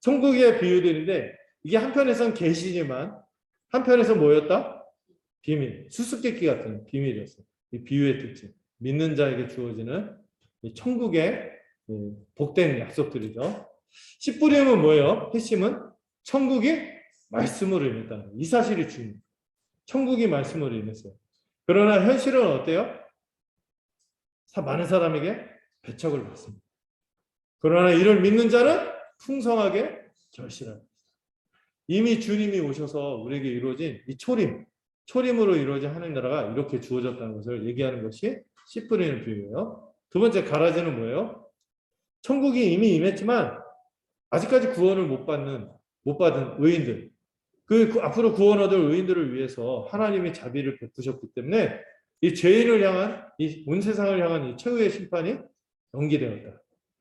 천국의 비유들인데 이게 한편에서는 계시지만 한편에서 뭐였다? 비밀, 수수께끼 같은 비밀이었어요. 이 비유의 특징, 믿는 자에게 주어지는 이 천국의 복된 약속들이죠. 씨뿌림은 뭐예요? 핵심은 천국이 말씀으로 인했다. 이 사실이 중요해요. 천국이 말씀으로 인했어요. 그러나 현실은 어때요? 많은 사람에게 배척을 받습니다. 그러나 이를 믿는 자는 풍성하게 결실합니다. 이미 주님이 오셔서 우리에게 이루어진 이 초림으로 이루어진 하나님 나라가 이렇게 주어졌다는 것을 얘기하는 것이 씨 뿌리는 비유예요. 두 번째 가라지는 뭐예요? 천국이 이미 임했지만 아직까지 구원을 못 받는 못 받은 의인들, 그 앞으로 구원 얻을 의인들을 위해서 하나님이 자비를 베푸셨기 때문에 이 죄인을 향한, 이 온 세상을 향한 이 최후의 심판이 연기되었다.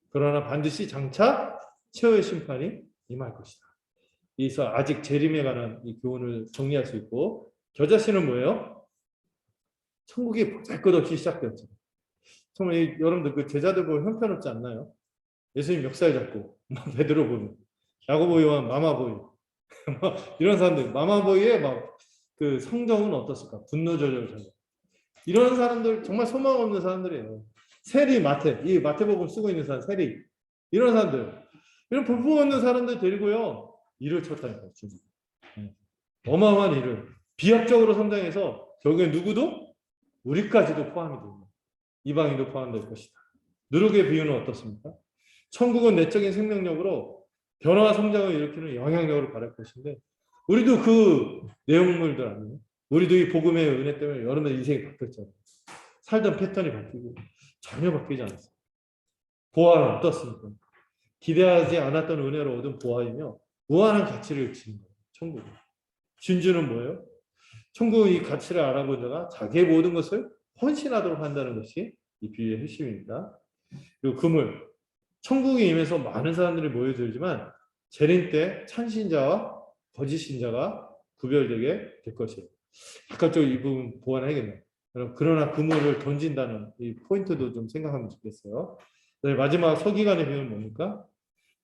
그러나 반드시 장차 최후의 심판이 임할 것이다. 그래서 아직 재림에 관한 이 교훈을 정리할 수 있고, 겨자씨는 뭐예요? 천국이 보잘것없이 시작되었죠. 정말 여러분들 그 제자들 보면 형편없지 않나요? 예수님 멱살 잡고 베드로 보면, 야고보, 요한, 마마보이 이런 사람들, 마마보이의 막 그 성정은 어떻습니까? 분노 조절 자격. 이런 사람들 정말 소망 없는 사람들이에요. 세리, 이 마태복음 쓰고 있는 사람, 세리, 이런 사람들, 이런 볼품 없는 사람들 데리고요 일을 쳤다니까요. 어마어마한 일을 비약적으로 성장해서 결국에 누구도, 우리까지도 포함이 됩니다. 이방인도 포함될 것이다. 누룩의 비유는 어떻습니까? 천국은 내적인 생명력으로 변화와 성장을 일으키는 영향력으로 발할 것인데, 우리도 그 내용물들 아니에요? 우리도 이 복음의 은혜 때문에 여러분의 인생이 바뀌었잖아요. 살던 패턴이 바뀌고 전혀 바뀌지 않았어요. 보아는 어떻습니까? 기대하지 않았던 은혜로 얻은 보아이며 무한한 가치를 지닌 거예요. 천국은. 진주는 뭐예요? 천국은 이 가치를 알아본 자가 자기의 모든 것을 헌신하도록 한다는 것이 이 비유의 핵심입니다. 그리고 그물, 천국에 임해서 많은 사람들이 모여들지만 재림 때 참신자와 거짓 신자가 구별되게 될 것이에요. 바깥쪽 이 부분 보완해야겠네요. 그러나 그물을 던진다는 이 포인트도 좀 생각하면 좋겠어요. 네, 마지막 서기관의 비유는 뭡니까?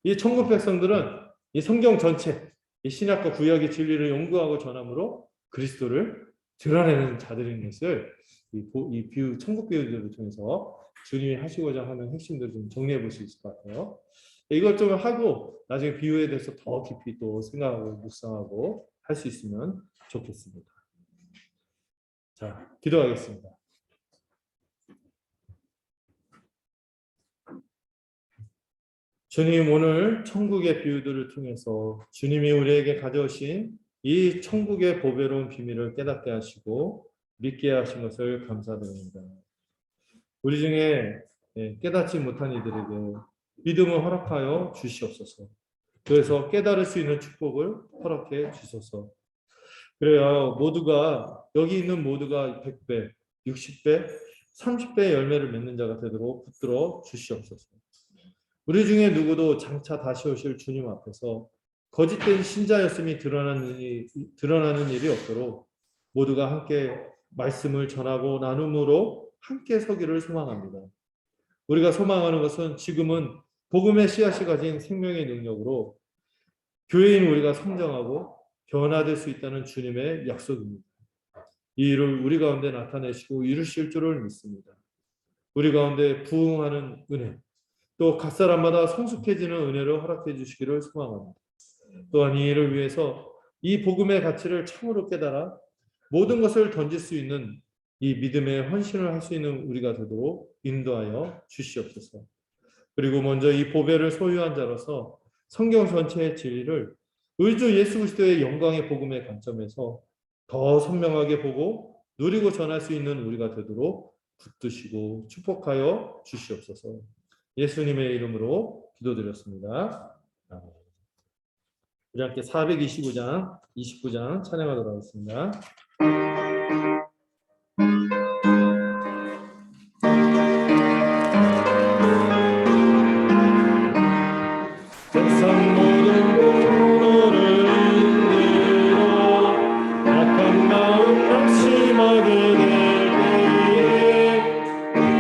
이 천국 백성들은 이 성경 전체, 이 신약과 구약의 진리를 연구하고 전함으로 그리스도를 드러내는 자들인 것을 이 비유, 천국 비유들을 통해서 주님이 하시고자 하는 핵심들을 좀 정리해 볼 수 있을 것 같아요. 이걸 좀 하고 나중에 비유에 대해서 더 깊이 또 생각하고 묵상하고 할 수 있으면 좋겠습니다. 자, 기도하겠습니다. 주님, 오늘 천국의 비유들을 통해서 주님이 우리에게 가져오신 이 천국의 보배로운 비밀을 깨닫게 하시고 믿게 하신 것을 감사드립니다. 우리 중에 깨닫지 못한 이들에게 믿음을 허락하여 주시옵소서. 그래서 깨달을 수 있는 축복을 허락해 주소서. 그래야 모두가, 여기 있는 모두가 100배, 60배, 30배의 열매를 맺는 자가 되도록 붙들어 주시옵소서. 우리 중에 누구도 장차 다시 오실 주님 앞에서 거짓된 신자였음이 드러나는 일이 없도록 모두가 함께 말씀을 전하고 나눔으로 함께 서기를 소망합니다. 우리가 소망하는 것은 지금은 복음의 씨앗이 가진 생명의 능력으로 교회인 우리가 성장하고 변화될 수 있다는 주님의 약속입니다. 이 일을 우리 가운데 나타내시고 이루실 줄을 믿습니다. 우리 가운데 부흥하는 은혜, 또 각 사람마다 성숙해지는 은혜를 허락해 주시기를 소망합니다. 또한 이 일을 위해서 이 복음의 가치를 참으로 깨달아 모든 것을 던질 수 있는 이 믿음의 헌신을 할 수 있는 우리가 되도록 인도하여 주시옵소서. 그리고 먼저 이 보배를 소유한 자로서 성경 전체의 진리를 우리 주 예수 그리스도의 영광의 복음의 관점에서 더 선명하게 보고 누리고 전할 수 있는 우리가 되도록 붙드시고 축복하여 주시옵소서. 예수님의 이름으로 기도드렸습니다. 아멘. 우리 함께 429장, 29장 찬양하도록 하겠습니다.